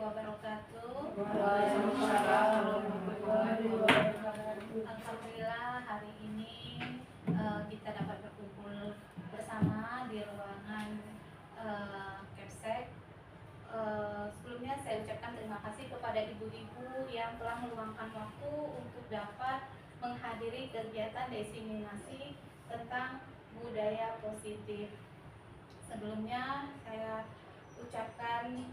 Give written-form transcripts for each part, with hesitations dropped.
wabarakatuh. Waalaikumsalam warahmatullahi wabarakatuh. Alhamdulillah hari ini kita dapat berkumpul bersama di ruangan Kepsek. Sebelumnya saya ucapkan terima kasih kepada ibu-ibu yang telah meluangkan waktu untuk dapat menghadiri kegiatan diseminasi tentang budaya positif. Sebelumnya saya ucapkan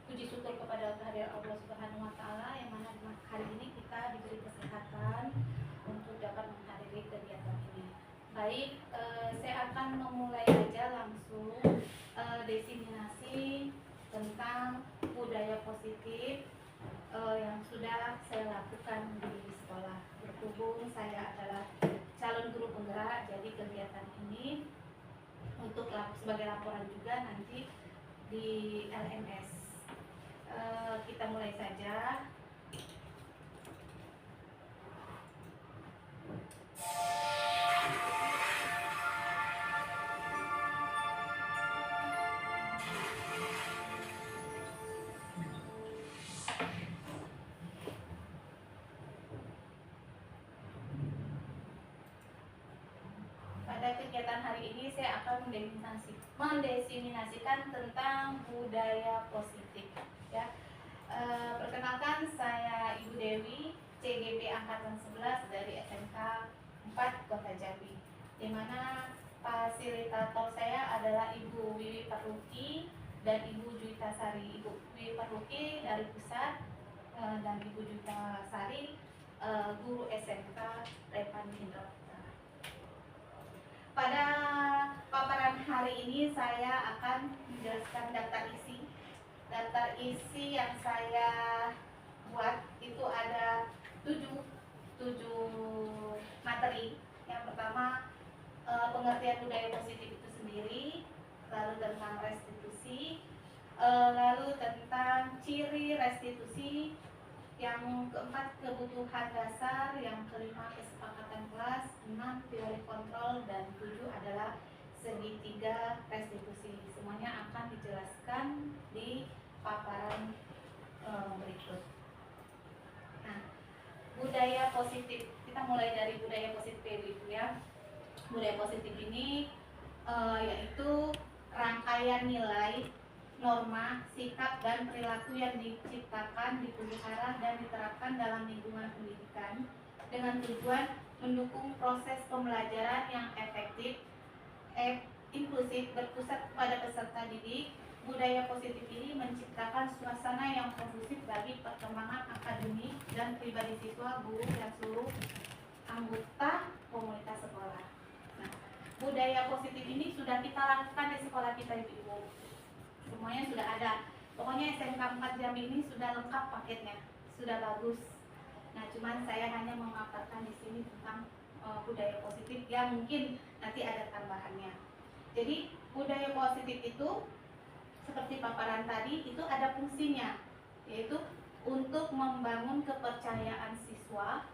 puji syukur kepada kehadirat Allah Subhanahu wa taala yang mana hari ini kita diberi kesehatan untuk dapat menghadiri kegiatan ini. Baik, saya akan memulai aja langsung diseminasi tentang budaya positif yang sudah saya lakukan di sekolah. Berhubung saya adalah calon guru penggerak, jadi kegiatan ini untuk sebagai laporan juga nanti di LMS. Kita mulai saja. Pada kegiatan hari ini saya akan mendeseminasikan tentang budaya positif. Ya, perkenalkan saya Ibu Dewi, CGP angkatan 11 dari SMK 4 Kota Jambi. Di mana fasilitator saya adalah Ibu Wiwi Parluki dan Ibu Juwita Sari. Ibu Wiwi Parluki dari pusat dan Ibu Juwita Sari guru SMK Repan Indra. Pada paparan hari ini saya akan menjelaskan daftar isi. Daftar isi yang saya buat itu ada 7 materi. Yang pertama pengertian budaya positif itu sendiri, lalu tentang restitusi, lalu tentang ciri restitusi, yang keempat kebutuhan dasar, yang kelima kesepakatan kelas, 6 teori kontrol, dan 7 adalah segitiga restitusi. Semuanya akan dijelaskan di paparan berikut. Nah, budaya positif, kita mulai dari budaya positif Ibu ya. Budaya positif ini yaitu rangkaian nilai, norma, sikap, dan perilaku yang diciptakan, dipelihara, dan diterapkan dalam lingkungan pendidikan dengan tujuan mendukung proses pembelajaran yang efektif, inklusif, berpusat pada peserta didik. Budaya positif ini menciptakan suasana yang kondusif bagi perkembangan akademik dan pribadi siswa, guru, dan seluruh anggota komunitas sekolah. Nah, budaya positif ini sudah kita lakukan di sekolah kita, Ibu. Semuanya sudah ada. Pokoknya SMK 4 Jambi ini sudah lengkap paketnya, sudah bagus. Nah, cuman saya hanya memaparkan di sini tentang budaya positif yang mungkin nanti ada tambahannya. Jadi budaya positif itu seperti paparan tadi itu ada fungsinya, yaitu untuk membangun kepercayaan siswa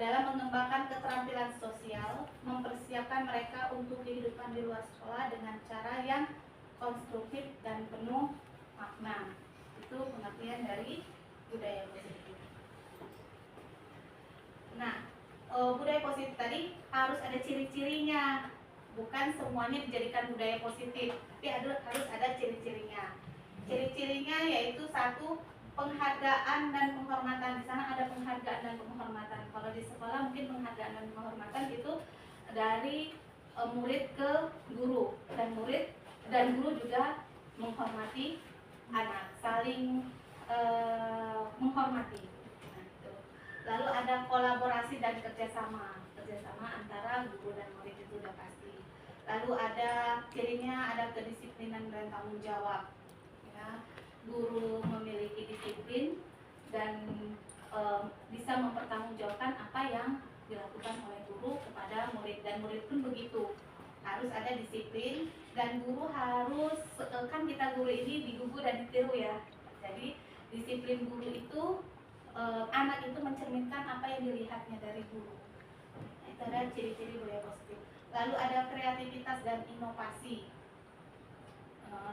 dalam mengembangkan keterampilan sosial, mempersiapkan mereka untuk kehidupan di luar sekolah dengan cara yang konstruktif dan penuh makna. Itu pengertian dari budaya positif. Nah, budaya positif tadi harus ada ciri-cirinya. Bukan semuanya dijadikan budaya positif, tapi harus ada ciri-cirinya. Ciri-cirinya yaitu satu, penghargaan dan penghormatan. Di sana ada penghargaan dan penghormatan. Kalau di sekolah mungkin penghargaan dan penghormatan itu dari murid ke guru, dan murid dan guru juga menghormati anak, saling menghormati. Nah, itu. Lalu ada kolaborasi dan kerjasama antara guru dan murid, itu sudah pasti. Lalu ada cirinya, ada kedisiplinan dan tanggung jawab. Ya, guru memiliki disiplin dan bisa mempertanggungjawabkan apa yang dilakukan oleh guru kepada murid, dan murid pun begitu. Harus ada disiplin, dan guru harus, kan kita guru ini digugu dan ditiru ya. Jadi disiplin guru itu anak itu mencerminkan apa yang dilihatnya dari guru. Nah, itu ada ciri-ciri budaya positif. Lalu ada kreativitas dan inovasi.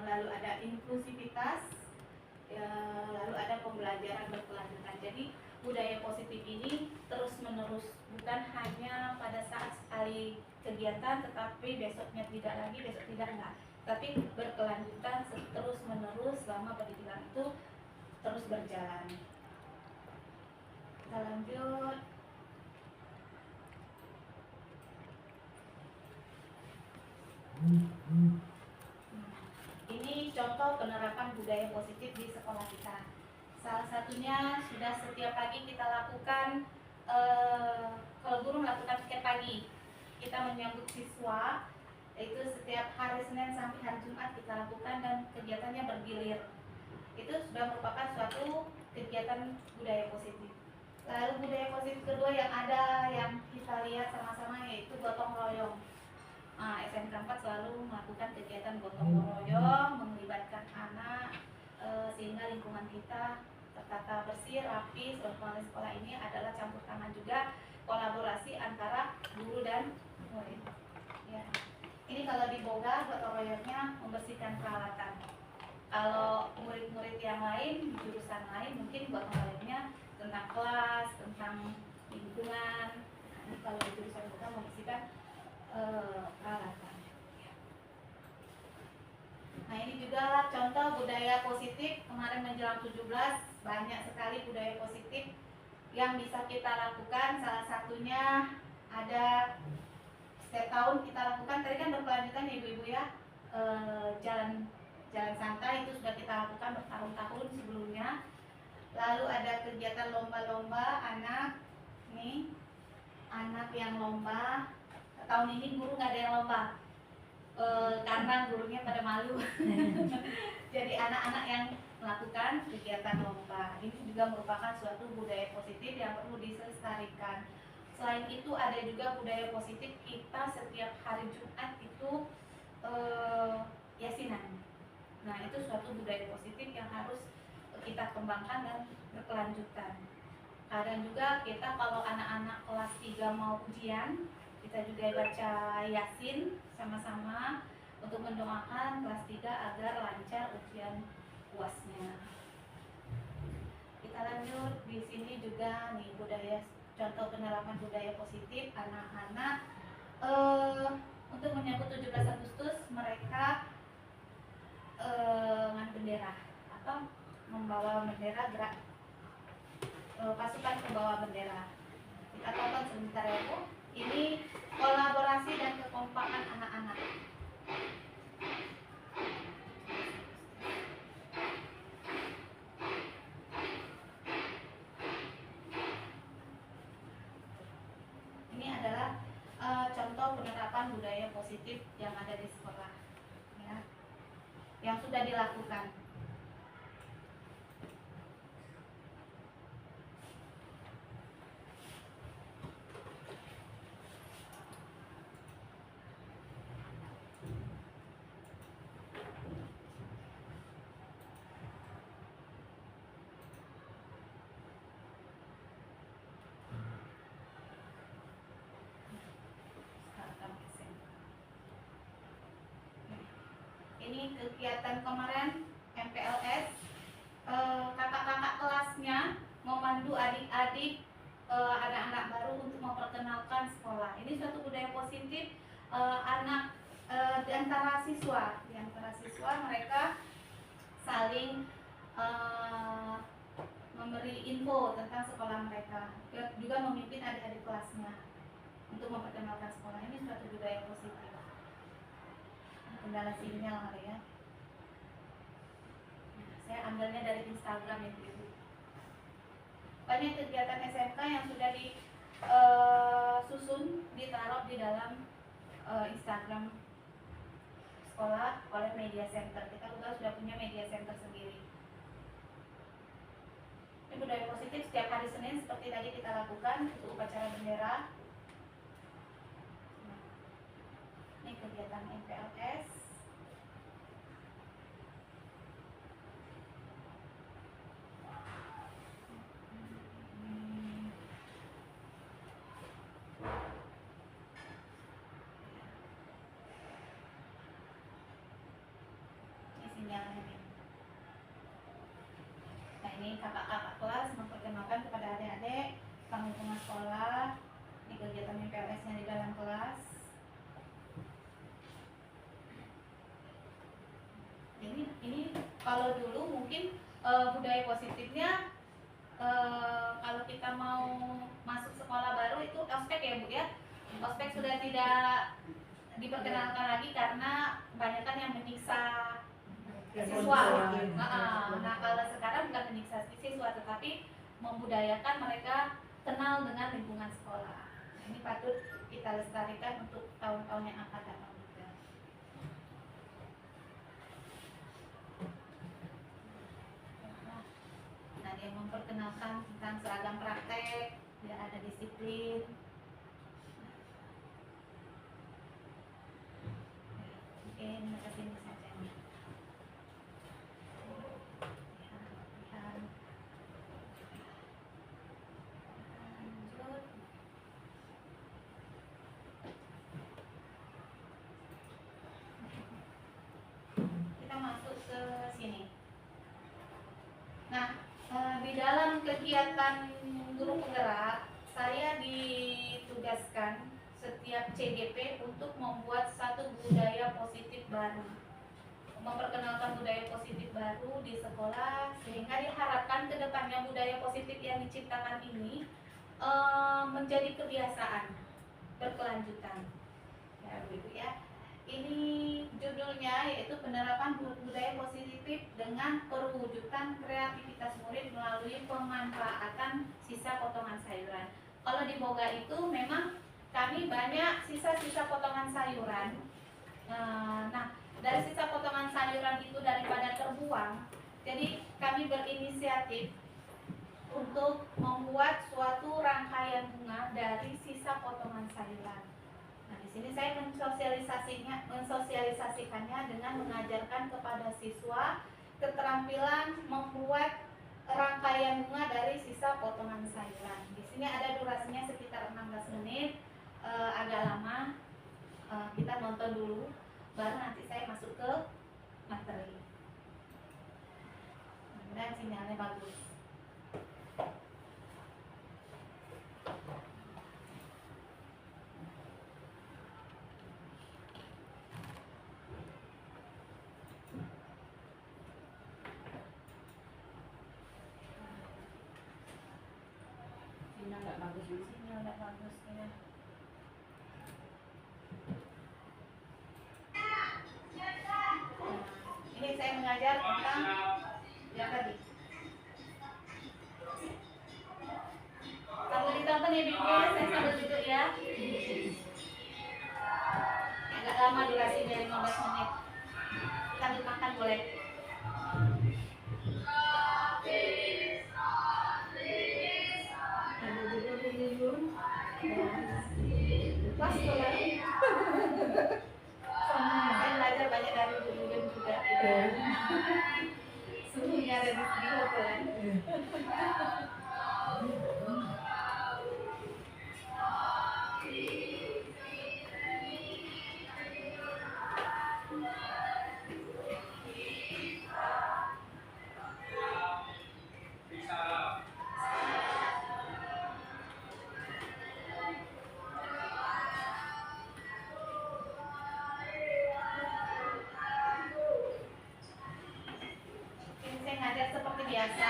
Lalu ada inklusivitas, ya, lalu ada pembelajaran berkelanjutan. Jadi budaya positif ini terus menerus, bukan hanya pada saat sekali kegiatan tetapi besoknya tidak lagi, besok tidak, enggak, tapi berkelanjutan terus menerus selama pendidikan itu terus berjalan. Kita lanjut. Ini contoh penerapan budaya positif di sekolah kita. Salah satunya sudah setiap pagi kita lakukan, kalau guru melakukan piket pagi, kita menyambut siswa, itu setiap hari Senin sampai hari Jumat kita lakukan dan kegiatannya bergilir. Itu sudah merupakan suatu kegiatan budaya positif. Lalu budaya positif kedua yang ada yang kita lihat sama-sama yaitu gotong royong. SMK 4 selalu melakukan kegiatan gotong royong, melibatkan anak, sehingga lingkungan kita tertata bersih, rapi. Suasana sekolah ini adalah campur tangan juga kolaborasi antara guru dan murid. Ya. Ini kalau di Boga gotong royongnya membersihkan peralatan. Kalau murid-murid yang lain di jurusan lain mungkin gotong royongnya tentang kelas, tentang lingkungan. Ini kalau di jurusan Boga membersihkan peralatan. Nah, ini juga contoh budaya positif. Kemarin menjelang 17 banyak sekali budaya positif yang bisa kita lakukan. Salah satunya ada setiap tahun kita lakukan, tadi kan berkelanjutan ya ibu-ibu ya, jalan santai itu sudah kita lakukan bertahun-tahun sebelumnya. Lalu ada kegiatan lomba-lomba anak, nih anak yang lomba. Tahun ini guru nggak ada yang lomba, karena gurunya pada malu. Jadi anak-anak yang melakukan kegiatan lomba. Ini juga merupakan suatu budaya positif yang perlu dilestarikan. Selain itu ada juga budaya positif kita setiap hari Jumat itu yasinan. Nah, itu suatu budaya positif yang harus kita kembangkan dan berkelanjutan. Kadang juga kita kalau anak-anak kelas 3 mau ujian, kita juga baca Yasin sama-sama untuk mendoakan kelas 3 agar lancar ujian UASnya. Kita lanjut, di sini juga nih budaya, contoh penerapan budaya positif anak-anak untuk menyambut 17 Agustus mereka dengan bendera atau membawa bendera, gerak pasukan pembawa bendera. Kita tonton sebentar ya Bu. Ini kolaborasi dan kekompakan anak-anak. Ini adalah contoh penerapan budaya positif yang ada di sekolah, ya, yang sudah dilakukan. Ini kegiatan kemarin MPLS, kakak-kakak kelasnya memandu adik-adik anak-anak baru untuk memperkenalkan sekolah. Ini suatu budaya positif anak di antara siswa mereka saling memberi info tentang sekolah mereka, juga memimpin adik-adik kelasnya untuk memperkenalkan sekolah. Ini suatu budaya positif. Kendala sinyal kali ya. Saya ambilnya dari Instagram ya Bu. Banyak kegiatan SMK yang sudah disusun, ditaruh di dalam Instagram sekolah oleh media center. Kita sudah punya media center sendiri. Ini budaya positif setiap hari Senin seperti tadi kita lakukan untuk upacara bendera. Ini kegiatan MPLS. Ini sinyalnya nih. ini kakak-kakak kelas memperkenalkan kepada adik-adik tentang lingkungan sekolah, di kegiatan MPLS-nya di dalam kelas. Ini kalau dulu mungkin budaya positifnya kalau kita mau masuk sekolah baru itu ospek ya Bu ya. Ospek sudah tidak diperkenalkan lagi karena kebanyakan yang menyiksa siswa. Nah kalau sekarang bukan menyiksa siswa tetapi membudayakan mereka kenal dengan lingkungan sekolah. Nah, ini patut kita lestarikan untuk tahun-tahun yang akan datang juga. Nah, dia memperkenalkan tentang seragam praktek, dia ada disiplin. Oke, sampai sini saja. Lanjut. Kita masuk ke sini. Nah, di dalam kegiatan guru penggerak, saya ditugaskan setiap CGP untuk membuat satu budaya positif baru, memperkenalkan budaya positif baru di sekolah, sehingga diharapkan ke depannya budaya positif yang diciptakan ini menjadi kebiasaan berkelanjutan. Ya, begitu ya. Ini judulnya yaitu penerapan budaya positif dengan perwujudan kreativitas murid melalui pemanfaatan sisa potongan sayuran. Kalau di Boga itu memang kami banyak sisa-sisa potongan sayuran. Nah, dari sisa potongan sayuran itu daripada terbuang, jadi kami berinisiatif untuk membuat suatu rangkaian bunga dari sisa potongan sayuran. Nah, di sini saya mensosialisasikannya dengan mengajarkan kepada siswa keterampilan membuat rangkaian bunga dari sisa potongan sayuran. Di sini ada durasinya sekitar 16 menit, agak lama. Kita nonton dulu, baru nanti saya masuk ke materi. Mudah-mudahan sinyalnya bagus. Sinyal nggak bagus dulu. Sinyal nggak bagus ya. Ini saya mengajar tentang yang tadi. Sambil ditonton ya Bibi, saya sambil duduk ya. Agak lama durasinya 15 menit. Sambil makan boleh. Pas boleh. Saya belajar banyak dari Bun juga. Semuanya ada di sini boleh. Ini saya ngajar seperti biasa.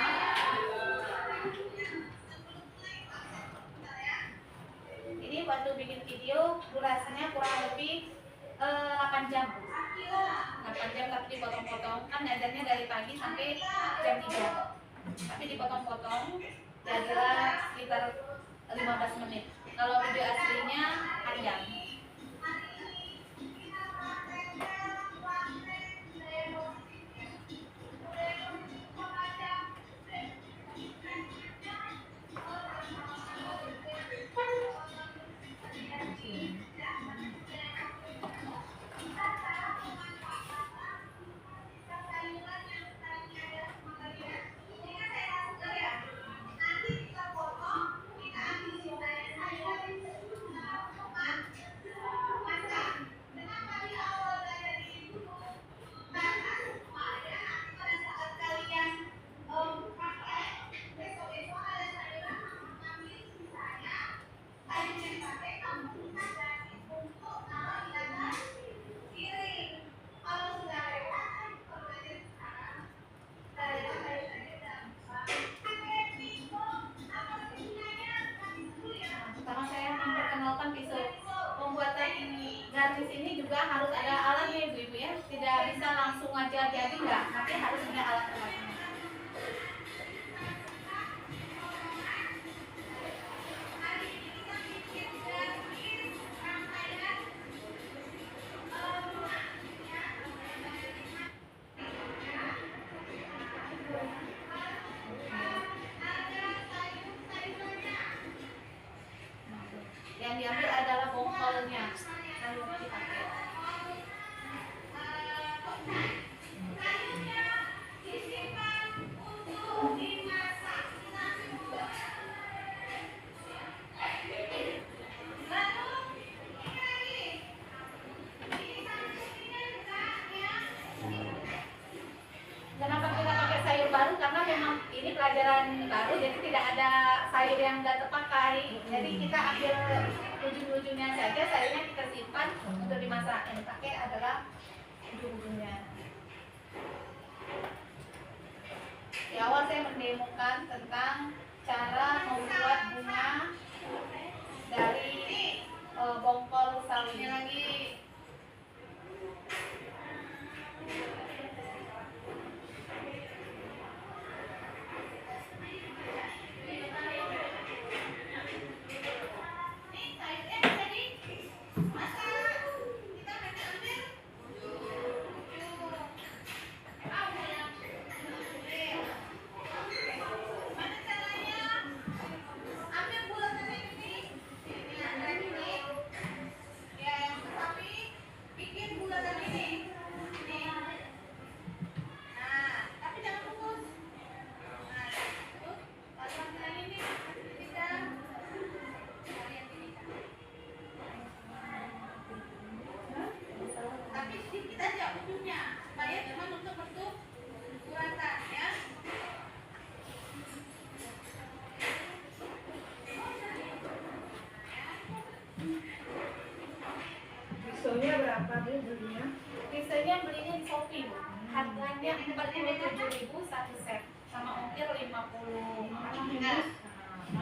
Ini waktu bikin video durasinya kurang lebih 8 jam. 8 jam tapi dipotong-potong. Kan ngajarnya dari pagi sampai jam 3. Tapi dipotong-potong jadilah sekitar 15 menit. Kalau video aslinya panjang. jadi enggak, tapi harus punya alat alatnya. Yang diambil adalah bongkolnya, lalu dipakai. Kenapa kita pakai sayur baru? Karena memang ini pelajaran baru, jadi tidak ada sayur yang nggak terpakai. Jadi kita ambil ujung-ujungnya saja, sayurnya kita simpan untuk dimasak. Yang dipakai adalah ujung-ujungnya. Di awal saya mendemokan tentang cara membuat bunga dari bongkol sawi. Ini lagi. Pisaunya berapa dia belinya? Biasanya belinya di Shopee, Bu. Harganya 47.000 satu set, sama ongkir 50. Nah,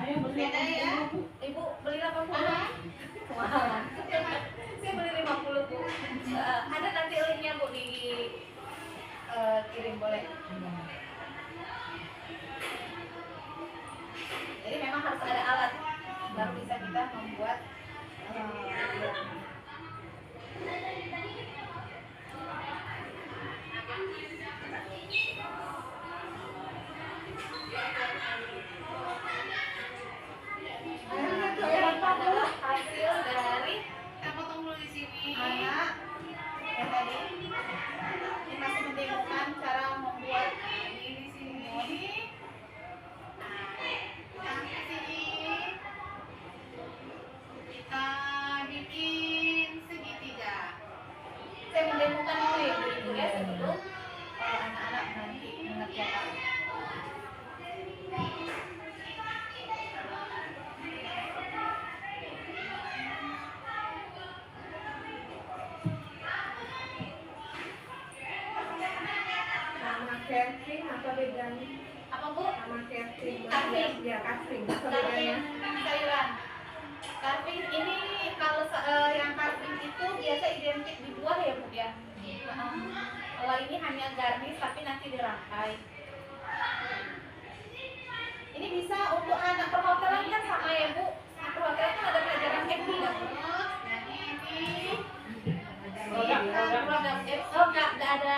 Ayo beli beda ya. Ibu beli 80. Kemahalan. Saya beli 50, Bu. Ada nanti linknya, Bu, di kirim boleh. Jadi memang harus ada alat baru bisa kita membuat hasil dari kita potong dulu di sini. Anak yang tadi ini masih mendemokan cara membuat ini di sini. Nah, di sini kita bikin segitiga. Saya mendemokan dulu ya Bu Ibu ya sebelum anak-anak nanti mengerjakan. Sama catering apa bedanya? Apa Bu? Sama catering. Carving. Ya, catering. Apa Carving bedanya? sayuran. Carving ini kalau yang carving itu biasa identik di buah ya Bu ya. Kalau ini hanya garnish tapi nanti dirangkai. Ini bisa untuk anak perhotelan kan sama ya Bu. Perhotelan kan ada pelajaran FB nggak Bu? Jadi ini produk nggak ada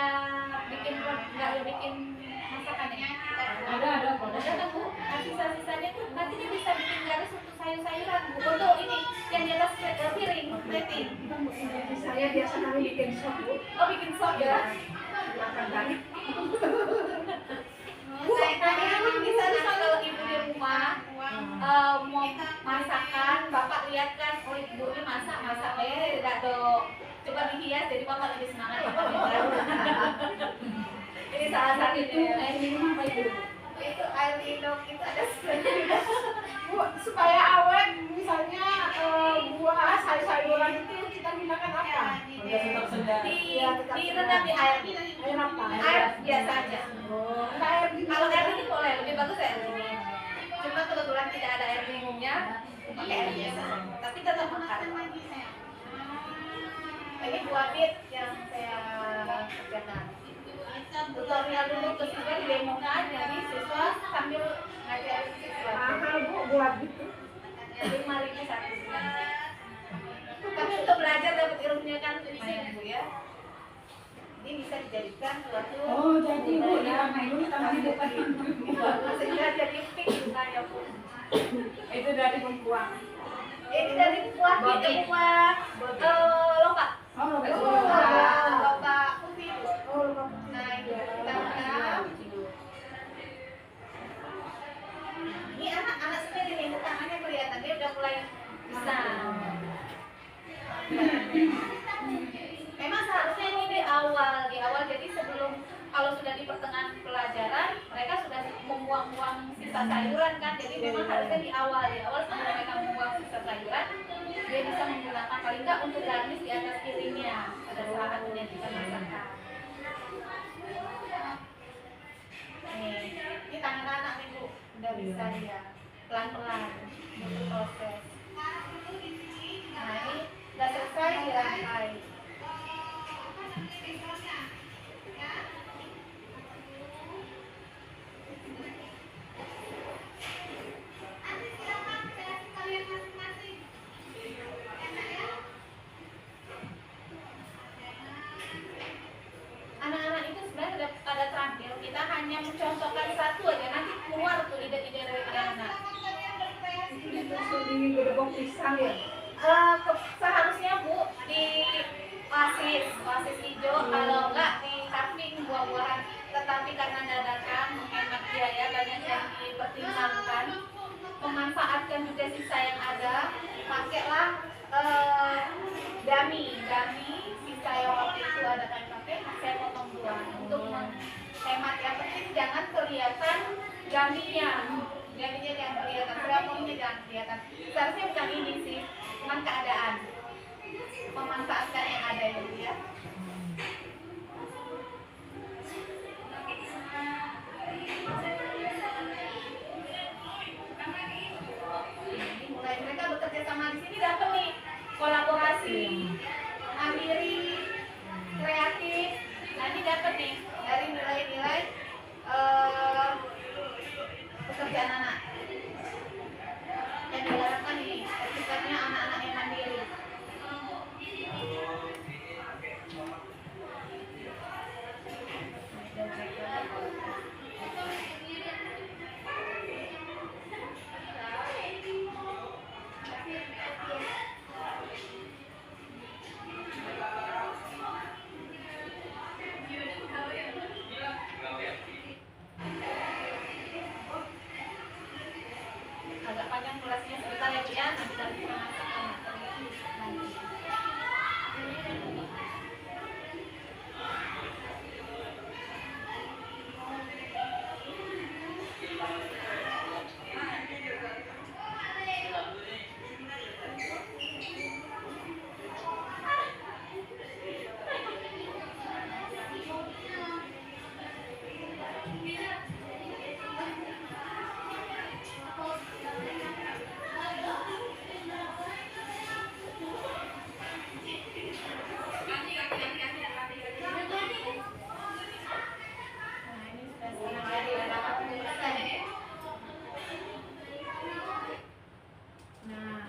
bikin nggak ada bikin masakannya. Ada produk. Ada kan Bu? Nah, sisa-sisanya tuh nanti dia bisa bikin garis untuk sayur-sayuran Bu. Untuk ini yang di atas piring, plating. Saya biasa kami bikin sop, Bu. Oh bikin sop ya? Makan banyak. Bu, nah ini bisa nanti kalau ibu di rumah mau masakan, bapak lihat kan, oh ibu ini masak nggak do, coba dihias jadi bapak lebih semangat. Ini salah satunya. Air minum apa itu? Itu air minum itu ada Bu, supaya awet, misalnya buah sayur-sayuran itu kita gunakan apa? Udah tetap sedang. direndam di air. Air apa? Air biasa aja. Oh, air dingin. Kalau air dingin boleh, lebih bagus air dingin. Cuma kebetulan tidak ada air minumnya, pakai air biasa. Tapi tetap makan. Ini buah bit yang saya kerjakan. tutorial dulu ke siswa didemokan, jadi siswa sambil ngajarin siswa. Mahal Bu buat gitu. Jadi 5.000 satu bulan. Tapi untuk belajar dapat ilmunya kan lumayan Bu ya. Ini bisa dijadikan suatu Oh, jadi Bu, ya, dulu tambah bukan. sehingga jadi fix saya Bu. Itu dari pembuang. Ini dari kuah gitu kuah lomba. Oh, Lomba putih Bu. Oh, Pak. Nah itu kita menang. Ini anak-anak sendiri nih, tangannya kelihatan dia udah mulai bisa. Memang seharusnya ini di awal jadi sebelum kalau sudah di pertengahan pelajaran mereka sudah membuang-buang sisa sayuran kan, jadi memang harusnya di awal sebelum mereka membuang sisa sayuran dia bisa menggunakan paling enggak untuk garnish di atas piringnya pada saat menyajikan masakan. Nih, ini tangan anak nih Bu, udah bisa dia pelan-pelan untuk proses. Nah ini udah selesai dirangkai. Anak-anak itu sebenarnya sudah pada terampil, kita hanya mencontohkan satu aja, nanti keluar tuh ide-ide dari anak. Itu di gerbong pisang ya. Seharusnya Bu di oasis hijau, kalau enggak di carving buah-buahan, tetapi karena dadakan menghemat biaya banyak yang dipertimbangkan, memanfaatkan juga sisa yang ada, pakailah gami sisa yang waktu itu ada kami pakai, saya potong dua untuk menghemat. Yang penting jangan kelihatan gaminya jangan kelihatan, berapanya jangan kelihatan. Seharusnya bukan ini sih, cuman keadaan memanfaatkan yang ada ya Bu ya. Ini mulai mereka bekerja sama di sini, dapat nih kolaborasi, mandiri, kreatif. Nah ini dapat nih dari nilai-nilai pekerjaan anak yang diharapkan nih etikanya anak-anak yang mandiri. Agak panjang durasinya sebentar ya Bu ya, nanti dari pemasakan nanti. Nah ini sudah setengah jadi, ada 80%. Nah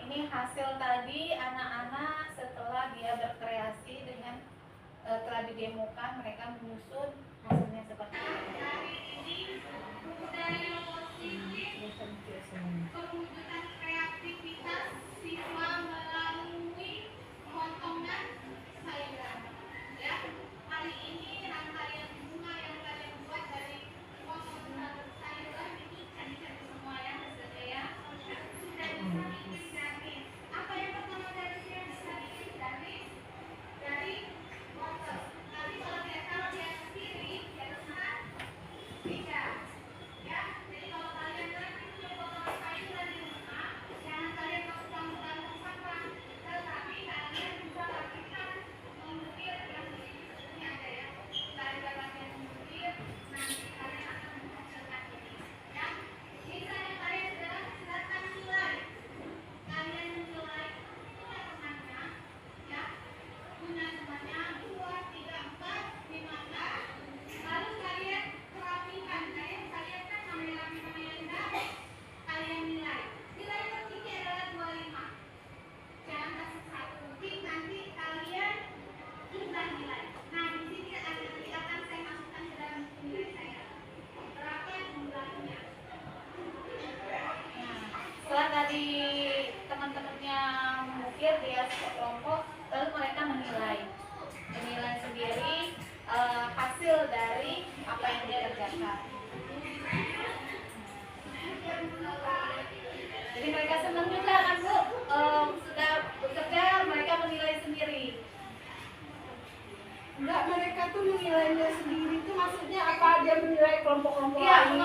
ini hasil tadi anak-anak setelah dia berkreasi dengan telah didemokan, mereka menyusun hasilnya seperti ini. kelompok Iya, lain.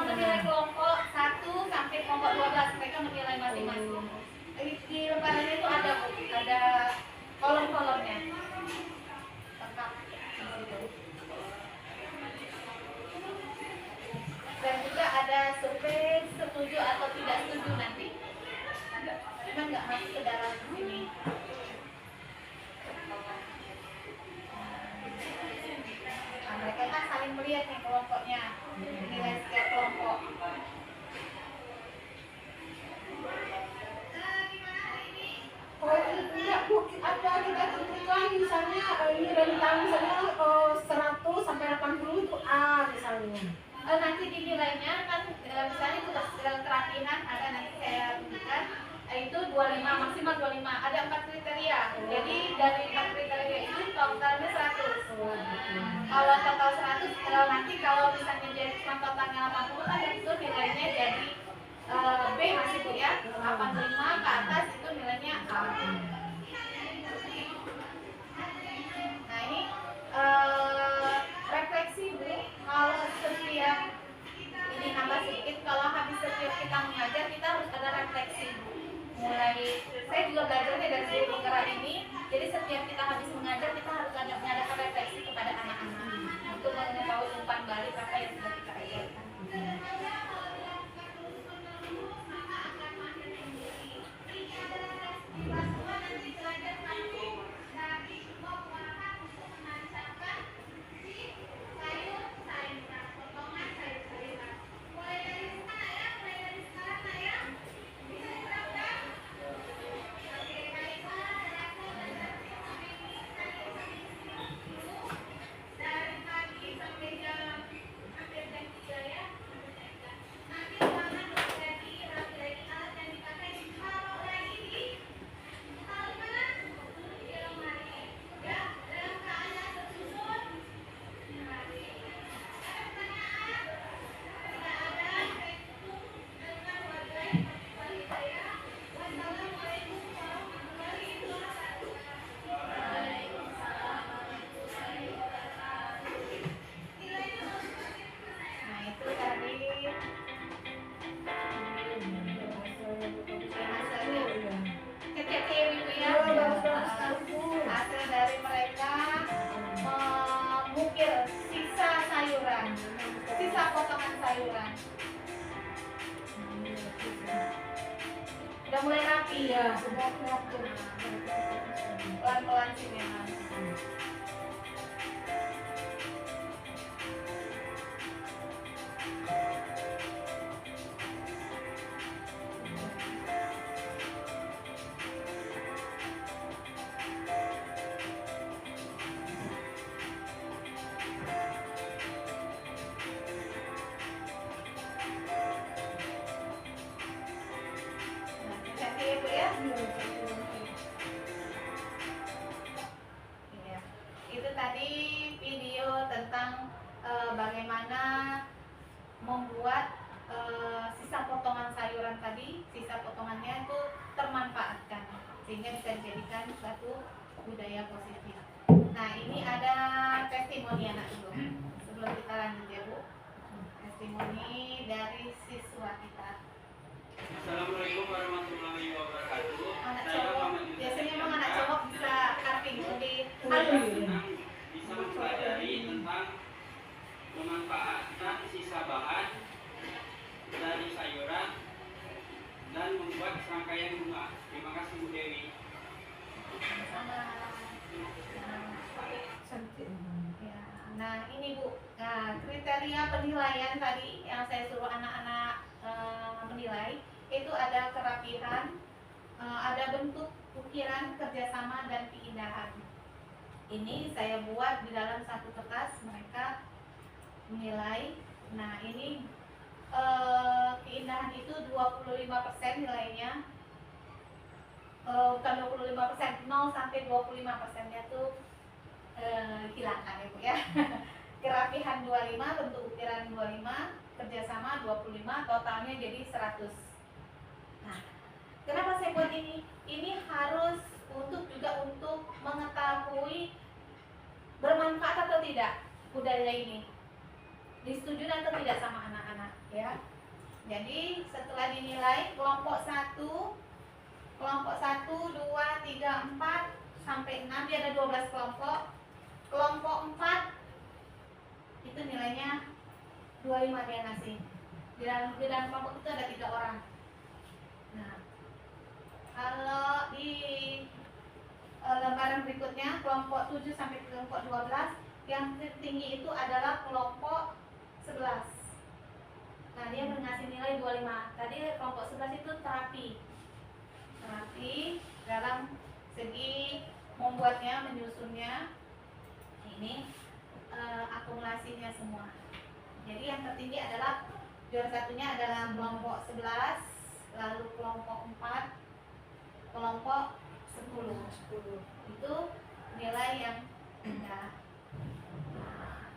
menilai kelompok 1 sampai kelompok 12 mereka menilai masing-masing. Di lembarannya itu ada kolom-kolomnya. Lengkap. Dan juga ada survei setuju atau tidak setuju nanti. Memang nggak masuk ke dalam sini. Nah, mereka kan saling melihat nih kelompoknya, nilai setiap kelompok. Oh iya Bu, apa kita tentukan misalnya ini rentang misalnya 100 sampai 80 itu A misalnya. Nanti dinilainya kan misalnya tugas kerapihan ada nanti saya tunjukkan itu 25 maksimal 25 ada 4 kriteria. Jadi dari 4 kriteria itu totalnya 100. Kalau total 100 nanti kalau misalnya jadi cuma totalnya 80 kan itu nilainya jadi B masih Bu ya. 85 ke atas itu nilainya A. Nah ini refleksi Bu, kalau setiap ini nambah sedikit, kalau habis setiap kita mengajar kita harus ada refleksi Bu. Mulai saya juga belajarnya dari guru penggerak ini, jadi setiap kita habis mengajar kita harus ada mengadakan refleksi kepada anak-anak untuk mengetahui umpan balik apa yang sudah kita ajarkan. Udah mulai rapi Iya, sudah rapi. pelan-pelan sih memang. Iya. Itu tadi video tentang bagaimana membuat sisa potongan sayuran tadi, sisa potongannya itu termanfaatkan sehingga bisa dijadikan suatu budaya positif. Nah ini ada testimoni anak dulu sebelum kita lanjut ya Bu. Testimoni dari siswa kita. Assalamualaikum warahmatullahi wabarakatuh. Anak Saya cowok, Muhammad Yusuf. biasanya memang anak cowok bisa cutting lebih Saya halus. senang bisa mempelajari tentang memanfaatkan sisa bahan dari sayuran dan membuat serangkaian bunga. Terima kasih Bu Dewi. Sama. Ya, nah ini Bu, nah, kriteria penilaian tadi yang saya suruh anak-anak menilai itu ada kerapihan, ada bentuk ukiran, kerjasama dan keindahan. Ini saya buat di dalam satu kertas, mereka menilai. Nah ini keindahan itu 25% nilainya, bukan 25%, 0 sampai 25%-nya tuh hilangkan ya Bu ya. Kerapihan 25, bentuk ukiran 25, kerjasama 25, totalnya jadi 100. Nah, kenapa saya buat ini? Ini harus juga untuk mengetahui bermanfaat atau tidak budaya ini. disetujui atau tidak sama anak-anak ya. Jadi setelah dinilai kelompok 1, 2, 3, 4 sampai 6, dia ada 12 kelompok. Kelompok 4 itu nilainya 25 dia ngasih. Di dalam kelompok itu ada 3 orang. Nah, kalau di lembaran berikutnya kelompok 7 sampai kelompok 12, yang tertinggi itu adalah kelompok 11. Nah, dia ngasih nilai 25. Tadi kelompok 11 itu terapi dalam segi membuatnya, menyusunnya, ini akumulasinya semua. Jadi yang tertinggi adalah juara satunya adalah kelompok 11, lalu kelompok 4, kelompok 10. Itu nilai yang rendah. Nah,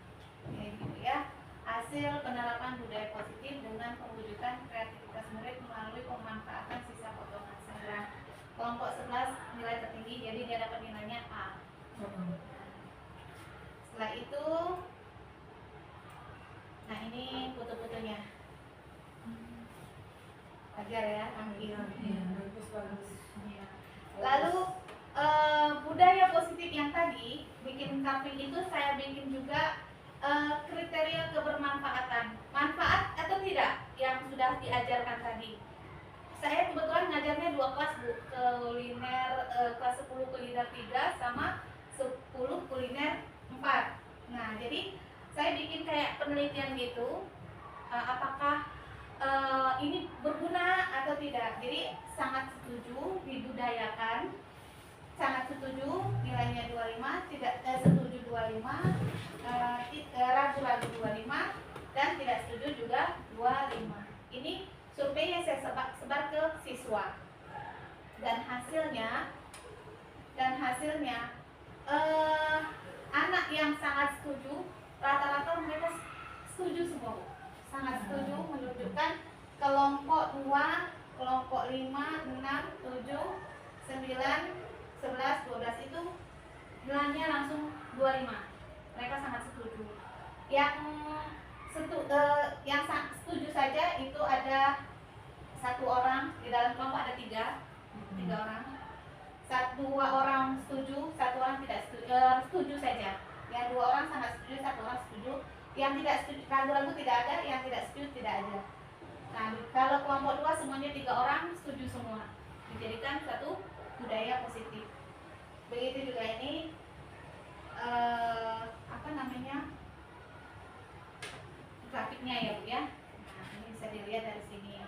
kayak gitu ya. Hasil penerapan budaya positif dengan pewujudan kreativitas murid melalui pemanfaatan sisa potongan sayuran. Kelompok 11 nilai tertinggi, jadi dia dapat nilainya A. Setelah itu, nah ini foto-fotonya. Ajar ya, ambil. Ya. Lalu budaya positif yang tadi bikin carving itu saya bikin juga kriteria kebermanfaatan, manfaat atau tidak yang sudah diajarkan tadi. Saya kebetulan ngajarnya 2 kelas Bu, kuliner kelas 10 kuliner 3 sama 10 kuliner 4. Nah, jadi saya bikin kayak penelitian gitu, apakah ini berguna atau tidak. Jadi sangat setuju dibudayakan, sangat setuju nilainya 25, tidak setuju 25, ragu-ragu 25, dan tidak setuju juga 25. Ini survei yang saya sebar ke siswa, dan hasilnya anak yang sangat setuju rata-rata mereka setuju semua, Bu. Sangat setuju, menunjukkan kelompok 2, kelompok 5, 6, 7, 9, 11, 12 itu nilainya langsung 25. Mereka sangat setuju. Yang setuju saja itu ada 1 orang, di dalam kelompok ada 3 orang. 2 orang setuju, 1 orang tidak setuju saja. Yang 2 orang sangat setuju, 1 orang setuju. Yang tidak setuju, ragu-ragu tidak ada, yang tidak setuju tidak ada. Nah, kalau kelompok 2 semuanya 3 orang setuju semua. Dijadikan satu budaya positif. Begitu juga ini grafiknya ya Bu ya. Nah, ini bisa dilihat dari sini.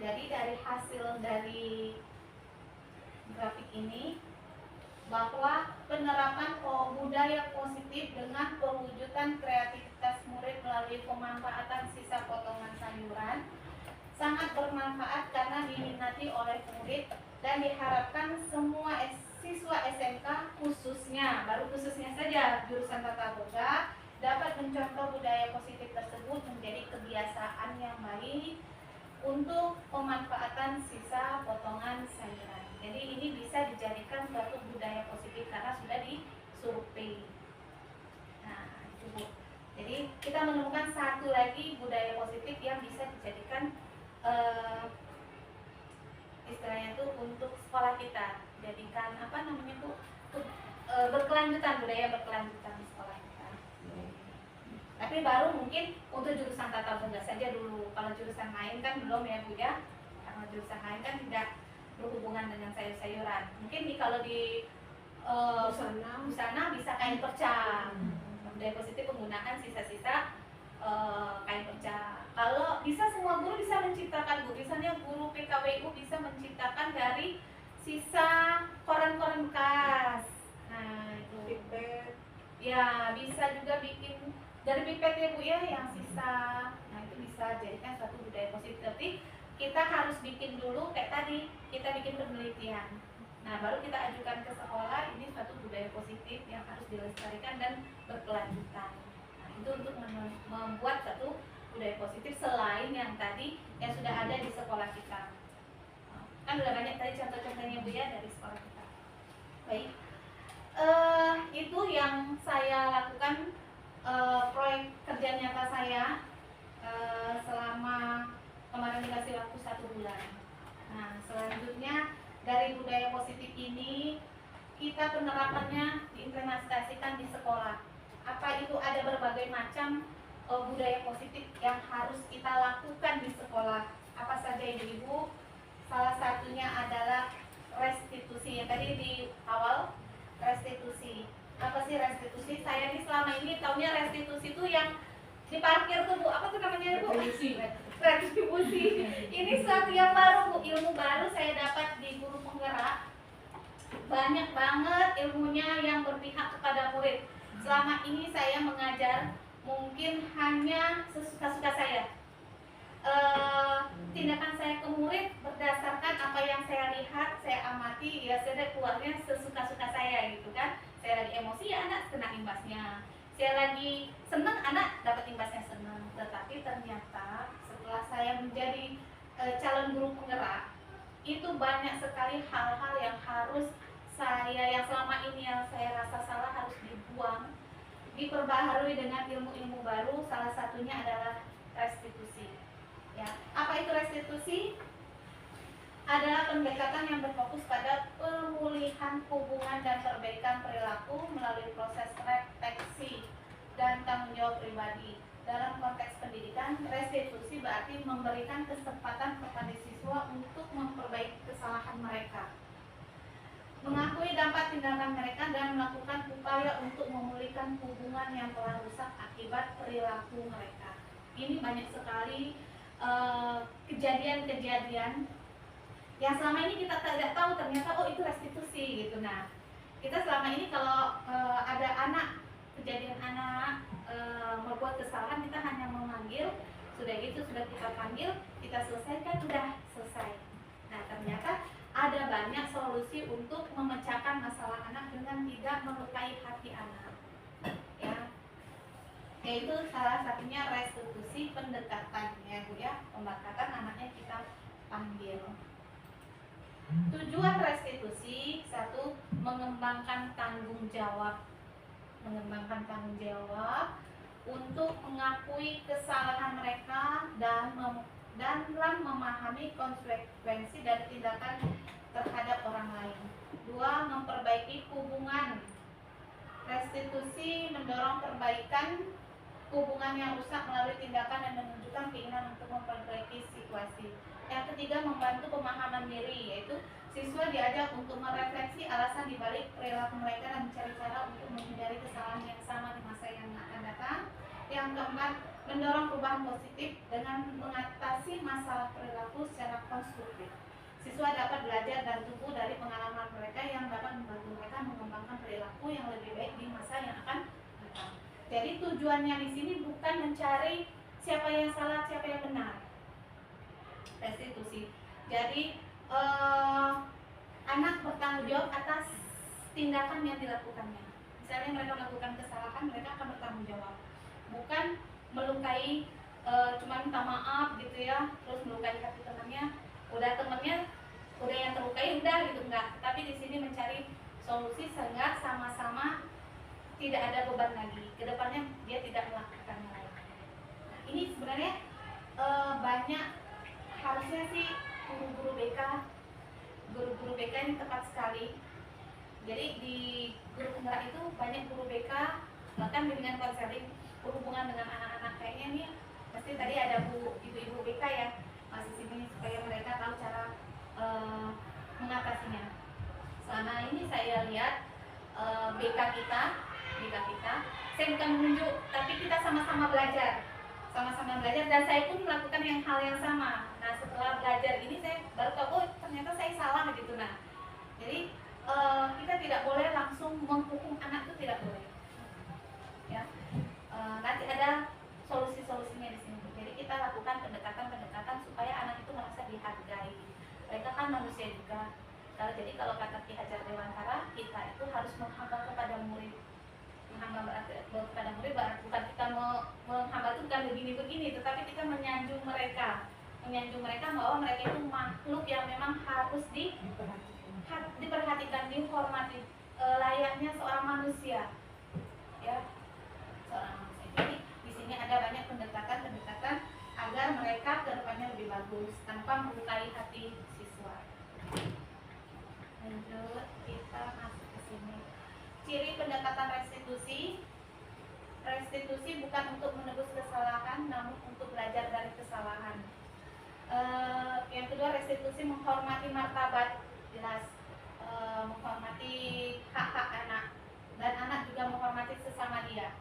Jadi dari hasil dari grafik ini bahwa penerapan budaya positif dengan pewujudan kreativitas murid melalui pemanfaatan sisa potongan sayuran sangat bermanfaat karena diminati oleh murid dan diharapkan semua siswa SMK khususnya saja jurusan tata boga dapat mencontoh budaya positif tersebut menjadi kebiasaan yang baik untuk pemanfaatan sisa potongan sayuran. Jadi ini bisa dijadikan suatu budaya positif karena sudah disurvei. Nah, itu Bu. Jadi kita menemukan satu lagi budaya positif yang bisa dijadikan istilahnya itu untuk sekolah kita. Jadikan Bu? Berkelanjutan, budaya berkelanjutan di sekolah kita. Tapi baru mungkin untuk jurusan tata boga saja dulu. Kalau jurusan lain kan belum ya Bu ya. Karena jurusan lain kan tidak berhubungan dengan sayur-sayuran. Mungkin kalau di busana bisa kain perca. Budaya positif penggunaan sisa-sisa kain perca. Kalau bisa semua guru bisa menciptakan Bu. Misalnya guru PKWU bisa menciptakan dari sisa koran-koran bekas. Nah, itu Pipet. ya bisa juga bikin dari pipet ya Bu ya yang sisa. Nah, itu bisa jadikan suatu budaya positif. Tapi kita harus bikin dulu kayak tadi, kita bikin penelitian. Nah, baru kita ajukan ke sekolah, ini suatu budaya positif yang harus dilestarikan dan berkelanjutan. Nah, itu untuk membuat satu budaya positif selain yang tadi yang sudah ada di sekolah kita. Kan udah banyak tadi contoh-contohnya Bu ya dari sekolah kita. Baik, itu yang saya lakukan, proyek kerja nyata saya dikasih waktu 1 bulan. Nah, selanjutnya dari budaya positif ini kita penerapannya diimplementasikan di sekolah. Apa itu? Ada berbagai macam budaya positif yang harus kita lakukan di sekolah. Apa saja ibu-ibu? Salah satunya adalah restitusi. Yang tadi di awal, restitusi. Apa sih restitusi? Saya ini selama ini taunya restitusi itu yang di parkir tuh Bu, apa tuh namanya Bu? Retribusi. Ini suatu yang baru Bu, ilmu baru saya dapat di guru penggerak. Banyak banget ilmunya yang berpihak kepada murid. Selama ini saya mengajar mungkin hanya sesuka-suka saya. Tindakan saya ke murid berdasarkan apa yang saya lihat, saya amati, ya saya keluarnya sesuka-suka saya gitu kan. Saya lagi emosi ya anak kena imbasnya. Saya lagi senang anak dapat imbasnya senang. Tetapi ternyata setelah saya menjadi calon guru penggerak, itu banyak sekali hal-hal yang harus yang selama ini yang saya rasa salah harus dibuang, diperbaharui dengan ilmu-ilmu baru. Salah satunya adalah restitusi. Ya, apa itu restitusi? Adalah pendekatan yang berfokus pada pemulihan hubungan dan perbaikan perilaku melalui proses refleksi dan tanggung jawab pribadi. Dalam konteks pendidikan, restitusi berarti memberikan kesempatan kepada siswa untuk memperbaiki kesalahan mereka, mengakui dampak tindakan mereka, dan melakukan upaya untuk memulihkan hubungan yang telah rusak akibat perilaku mereka. Ini banyak sekali kejadian-kejadian yang selama ini kita tidak tahu, ternyata oh itu restitusi gitu. Nah, kita selama ini kalau ada anak, kejadian anak membuat kesalahan, kita hanya memanggil, sudah gitu, sudah kita panggil, kita selesaikan, sudah selesai. Nah, ternyata ada banyak solusi untuk memecahkan masalah anak dengan tidak melukai hati anak, ya, yaitu salah satunya restitusi pendekatan, ya Bu ya, pendekatan anaknya kita panggil. Tujuan restitusi, satu, mengembangkan tanggung jawab, untuk mengakui kesalahan mereka dan memahami konsekuensi dari tindakan terhadap orang lain. 2, memperbaiki hubungan. Restitusi mendorong perbaikan hubungan yang rusak melalui tindakan dan menunjukkan keinginan untuk memperbaiki situasi. Yang ketiga, membantu pemahaman diri, yaitu siswa diajak untuk merefleksi alasan dibalik perilaku mereka dan mencari cara untuk menghindari kesalahan yang sama di masa yang akan datang. Yang keempat, mendorong perubahan positif dengan mengatasi masalah perilaku secara konstruktif. Siswa dapat belajar dan tumbuh dari pengalaman mereka yang dapat membantu mereka mengembangkan perilaku yang lebih baik di masa yang akan datang. Jadi tujuannya di sini bukan mencari siapa yang salah, siapa yang benar. Restitusi. Jadi anak bertanggung jawab atas tindakan yang dilakukannya. Misalnya mereka melakukan kesalahan, mereka akan bertanggung jawab. Bukan melukai, cuma minta maaf gitu ya, terus melukai hati temannya. Temannya udah yang terlukai udah gitu, enggak. Tapi di sini mencari solusi sehingga sama-sama tidak ada beban lagi. Kedepannya dia tidak melakukannya lagi. Nah, ini sebenarnya banyak, harusnya sih guru-guru BK ini tepat sekali. Jadi di guru penggerak itu banyak guru BK, bahkan bimbingan konseling berhubungan dengan anak-anak. Kayaknya nih pasti tadi ada ibu-ibu BK ya masih sini supaya mereka tahu cara mengatasinya. Selama ini saya lihat BK kita, saya bukan menunjuk, tapi kita sama-sama belajar, dan saya pun melakukan hal yang sama. Nah, setelah belajar ini saya baru tahu, oh ternyata saya salah gitu. Nah, jadi kita tidak boleh langsung menghukum anak, itu tidak boleh. Ya, nanti ada solusi-solusinya di sini. Jadi kita lakukan pendekatan supaya anak itu merasa dihargai. Mereka kan manusia juga. Jadi kalau kata Ki Hajar Dewantara, kita itu harus menghamba kepada murid. Menghamba kepada murid bukan kita menghamba itu bukan begini-begini, tetapi kita menyanjung mereka bahwa mereka itu makhluk yang memang harus diperhatikan, dihormati, layaknya seorang manusia, ya, seorang manusia. Jadi di sini ada banyak pendekatan agar mereka ke depannya lebih bagus. bagus tanpa melukai hati siswa. Lanjut, kita masuk ke sini. Ciri pendekatan restitusi. Restitusi bukan untuk menebus kesalahan, namun untuk belajar dari kesalahan. Yang kedua, restitusi menghormati martabat, jelas, menghormati hak-hak anak, dan anak juga menghormati sesama dia.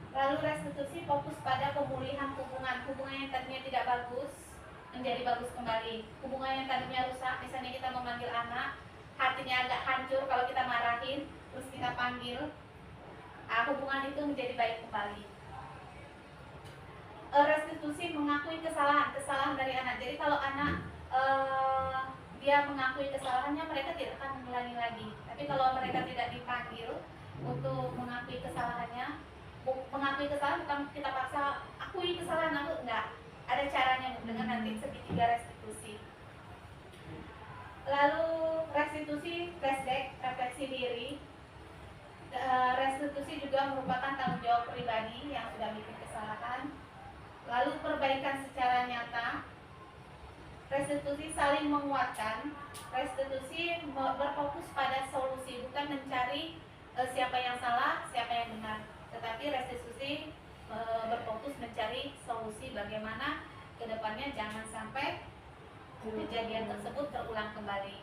Lalu restitusi fokus pada pemulihan hubungan yang tadinya tidak bagus menjadi bagus kembali. Hubungan yang tadinya rusak, misalnya kita memanggil anak, hatinya agak hancur kalau kita marahin, terus kita panggil, hubungan itu menjadi baik kembali. Restitusi mengakui kesalahan dari anak. Jadi kalau anak dia mengakui kesalahannya, mereka tidak akan mengulangi lagi. Tapi kalau mereka tidak dipanggil untuk mengakui kesalahannya, bukan kita paksa akui kesalahan aku, enggak. Ada caranya dengan nanti segitiga restitusi. Lalu restitusi flashback, refleksi diri. Restitusi juga merupakan tanggung jawab pribadi yang sudah bikin kesalahan. Lalu perbaikan secara nyata. Restitusi saling menguatkan. Restitusi berfokus pada solusi, bukan mencari siapa yang salah, siapa yang benar. Tetapi restitusi berfokus mencari solusi bagaimana kedepannya jangan sampai kejadian tersebut terulang kembali.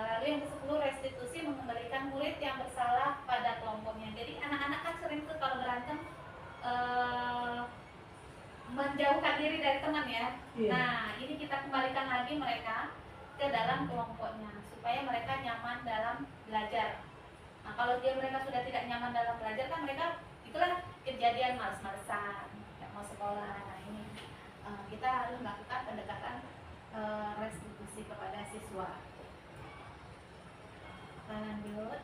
Lalu yang ke-10, restitusi mengembalikan murid yang bersalah pada kelompoknya. Jadi anak-anak kan sering tuh kalau berantem menjauhkan diri dari teman ya. Iya. Nah, ini kita kembalikan lagi mereka ke dalam kelompoknya supaya mereka nyaman dalam belajar. Nah, kalau mereka sudah tidak nyaman dalam belajar, kan mereka itulah kejadian males-malesan, nggak mau sekolah. Nah, ini kita harus melakukan pendekatan restitusi kepada siswa. Lanjut.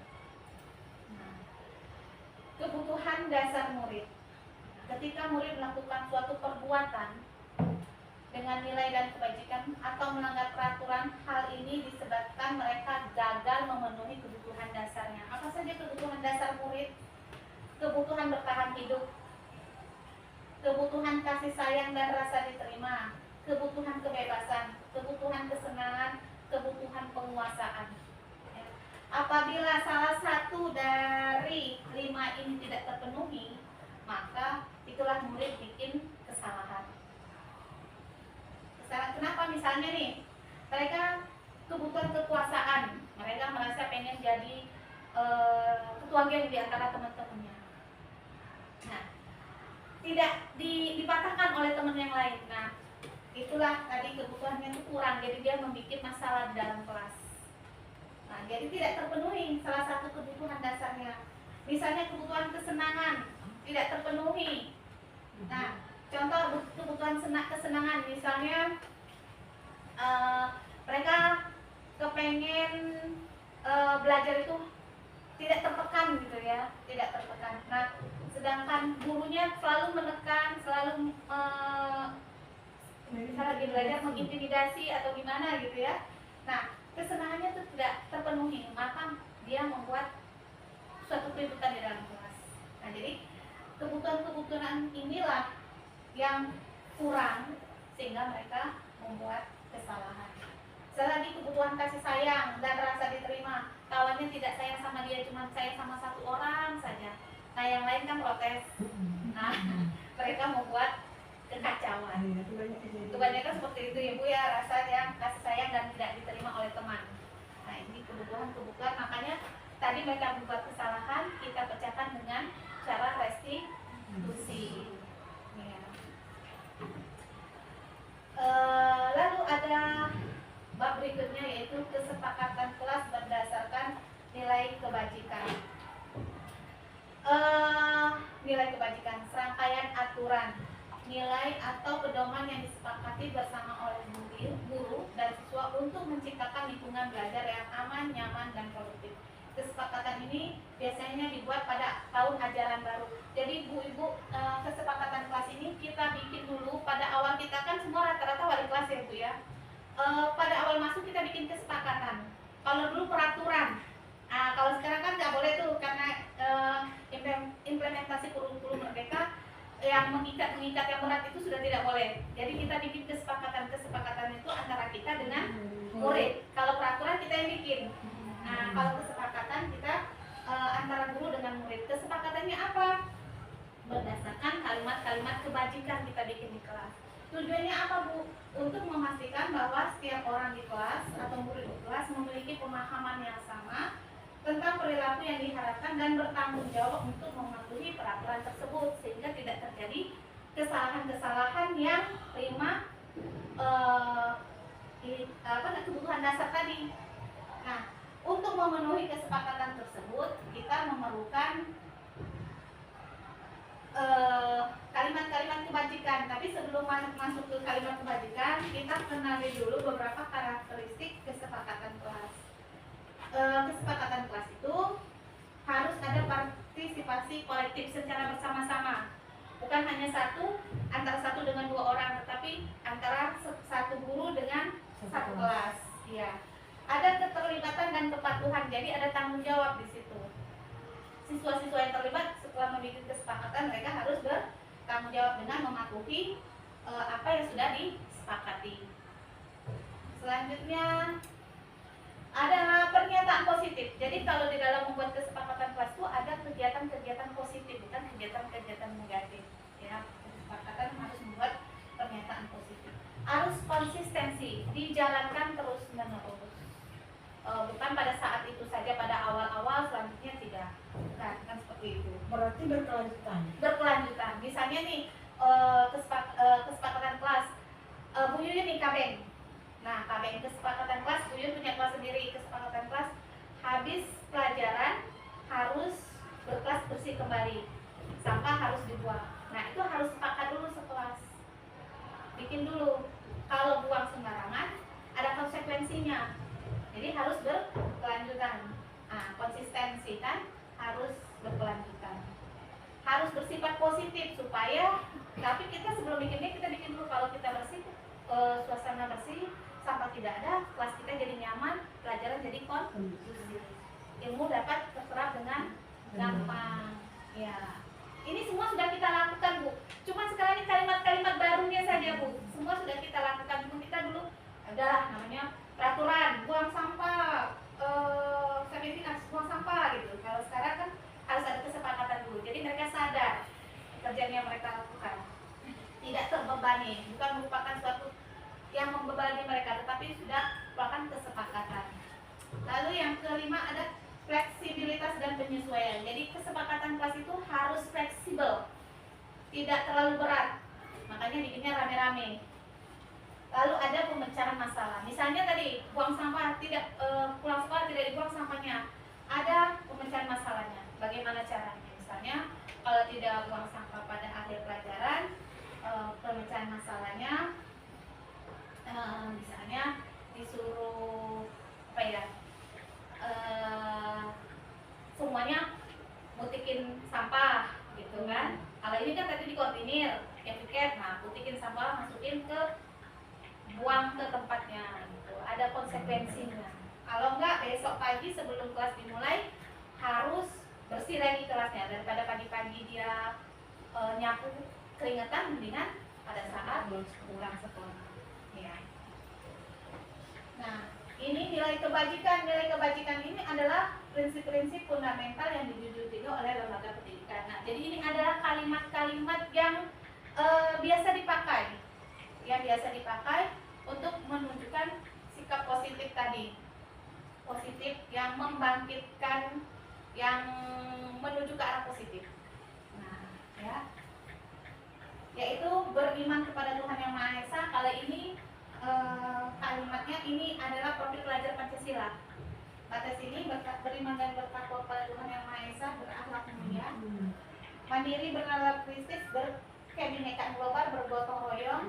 Nah, kebutuhan dasar murid. Ketika murid melakukan suatu perbuatan dengan nilai dan kebajikan atau melanggar peraturan, hal ini disebabkan mereka gagal memenuhi kebutuhan dasarnya. Apa saja kebutuhan dasar murid? Kebutuhan bertahan hidup, kebutuhan kasih sayang dan rasa diterima, kebutuhan kebebasan, kebutuhan kesenangan, kebutuhan penguasaan. Apabila salah satu dari 5 ini tidak terpenuhi, maka itulah murid bikin kesalahan. Kenapa? Misalnya nih, mereka kebutuhan kekuasaan, mereka merasa pengen jadi ketua geng di antara teman-temannya. Nah, tidak dipatahkan oleh teman yang lain. Nah, itulah tadi kebutuhannya itu kurang, jadi dia membuat masalah di dalam kelas. Nah, jadi tidak terpenuhi salah satu kebutuhan dasarnya. Misalnya kebutuhan kesenangan tidak terpenuhi. Nah, contoh kebutuhan kesenangan, misalnya mereka kepengen belajar itu tidak tertekan gitu ya, tidak tertekan. Nah, sedangkan gurunya selalu menekan, selalu misalnya lagi belajar mengintimidasi atau gimana gitu ya. Nah, kesenangannya itu tidak terpenuhi, maka dia membuat suatu keributan di dalam kelas. Nah, jadi kebutuhan-kebutuhan inilah yang kurang sehingga mereka membuat kesalahan. Selagi kebutuhan kasih sayang dan rasa diterima, kawannya tidak sayang sama dia, cuma sayang sama satu orang saja. Nah, yang lain kan protes. Nah, mereka membuat kekacauan. Kebanyakan seperti itu ya Bu ya, rasa yang kasih sayang dan tidak diterima oleh teman. Nah, ini kebutuhan, makanya tadi mereka membuat kesalahan, kita pecahkan dengan cara restitusi. Ya. Lalu ada bab berikutnya yaitu kesepakatan kelas berdasarkan nilai kebajikan. Nilai kebajikan, serangkaian aturan, nilai atau pedoman yang disepakati bersama oleh guru dan siswa untuk menciptakan lingkungan belajar yang aman, nyaman, dan produktif. Kesepakatan ini biasanya dibuat pada tahun ajaran baru. Jadi Bu-ibu, kesepakatan kelas ini kita bikin dulu pada awal. Kita kan semua rata-rata wali kelas ya Bu ya. Pada awal masuk kita bikin kesepakatan. Kalau dulu peraturan. Kalau sekarang kan nggak boleh tuh karena implementasi kurikulum merdeka yang mengikat yang berat itu sudah tidak boleh. Jadi kita bikin kesepakatan itu antara kita dengan murid. Kalau peraturan kita yang bikin. Nah, kalau kesepakatan kita antara guru dengan murid. Kesepakatannya apa? Berdasarkan kalimat-kalimat kebajikan kita bikin di kelas. Tujuannya apa, Bu? Untuk memastikan bahwa setiap orang di kelas atau murid di kelas memiliki pemahaman yang sama tentang perilaku yang diharapkan dan bertanggung jawab untuk mematuhi peraturan tersebut, sehingga tidak terjadi kesalahan-kesalahan yang kebutuhan dasar tadi. Nah, untuk memenuhi kesepakatan tersebut kita memerlukan kalimat-kalimat kebajikan. Tapi sebelum masuk ke kalimat kebajikan, kita kenali dulu beberapa karakteristik kesepakatan kelas. Kesepakatan kelas itu harus ada partisipasi kolektif secara bersama-sama, bukan hanya antara satu dengan dua orang, tetapi antara satu guru dengan satu kelas. Ya, ada keterlibatan dan kepatuhan, jadi ada tanggung jawab di situ. Siswa-siswa yang terlibat setelah membuat kesepakatan, mereka harus bertanggung jawab dengan mematuhi apa yang sudah disepakati. Selanjutnya adalah pernyataan positif. Jadi kalau di dalam membuat kesepakatan kelas itu ada kegiatan-kegiatan positif, bukan kegiatan-kegiatan negatif. Ya, kesepakatan harus membuat pernyataan positif. Harus konsistensi, dijalankan terus-menerus. Bukan pada saat itu saja, pada awal-awal, selanjutnya tidak. Bukan, kan seperti itu. Berarti berkelanjutan. Berkelanjutan. Misalnya nih kesepakatan kelas, Bu Yuyun nih kabeng. Nah, kabeng kesepakatan kelas, Bu Yuyun punya kelas sendiri. Kesepakatan kelas, habis pelajaran harus berkelas bersih kembali, sampah harus dibuang. Nah, itu harus sepakat dulu sekelas, bikin dulu. Kalau buang sembarangan ada konsekuensinya, jadi harus berkelanjutan. Nah, konsistensi kan harus berkelanjutan, harus bersifat positif supaya, tapi kita sebelum bikinnya kita bikin dulu. Kalau kita bersih, suasana bersih, sampah tidak ada, kelas kita jadi nyaman, pelajaran jadi kondusif, ilmu dapat terserap dengan gampang. Ya, ini semua sudah kita lakukan, Bu. Cuma sekarang ini kalimat-kalimat barunya saja, Bu. Semua sudah kita lakukan. Cuma kita dulu adalah namanya peraturan, buang sampah, sertifikat buang sampah gitu. Kalau sekarang kan harus ada kesepakatan dulu. Jadi mereka sadar kerjaan yang mereka lakukan, tidak terbebani, bukan merupakan suatu yang membebani mereka, tetapi sudah merupakan kesepakatan. Lalu yang kelima ada fleksibilitas dan penyesuaian. Jadi kesepakatan kelas itu harus fleksibel, tidak terlalu berat, makanya bikinnya rame-rame. Lalu ada pemecahan masalah. Misalnya tadi buang sampah tidak, pulang sekolah tidak dibuang sampahnya, ada pemecahan masalahnya. Bagaimana caranya? Misalnya kalau tidak buang sampah pada akhir pelajaran, pemecahan masalahnya misalnya disuruh apa ya, semuanya mutikin sampah gitu kan. Kalau ini kan tadi dikoordinir ya, piket, nah mutikin sampah, masukin ke, buang ke tempatnya gitu. Ada konsekuensinya. Kalau enggak, besok pagi sebelum kelas dimulai harus bersih lagi kelasnya. Daripada pagi-pagi dia nyapu keringetan, mendingan pada saat pulang sekolah. Ya. Nah, ini nilai kebajikan. Nilai kebajikan ini adalah prinsip-prinsip fundamental yang dijunjung oleh lembaga pendidikan. Nah, jadi ini adalah kalimat-kalimat yang biasa dipakai, untuk menunjukkan sikap positif tadi, positif yang membangkitkan, yang menuju ke arah positif. Nah, ya, yaitu beriman kepada Tuhan Yang Maha Esa. Kalau ini kalimatnya ini adalah profil pelajar Pancasila. Pada sini beriman dan bertakwa pada Tuhan Yang Maha Esa, berakhlak mulia, mandiri, bernalar kritis, berkebinekaan global, bergotong royong,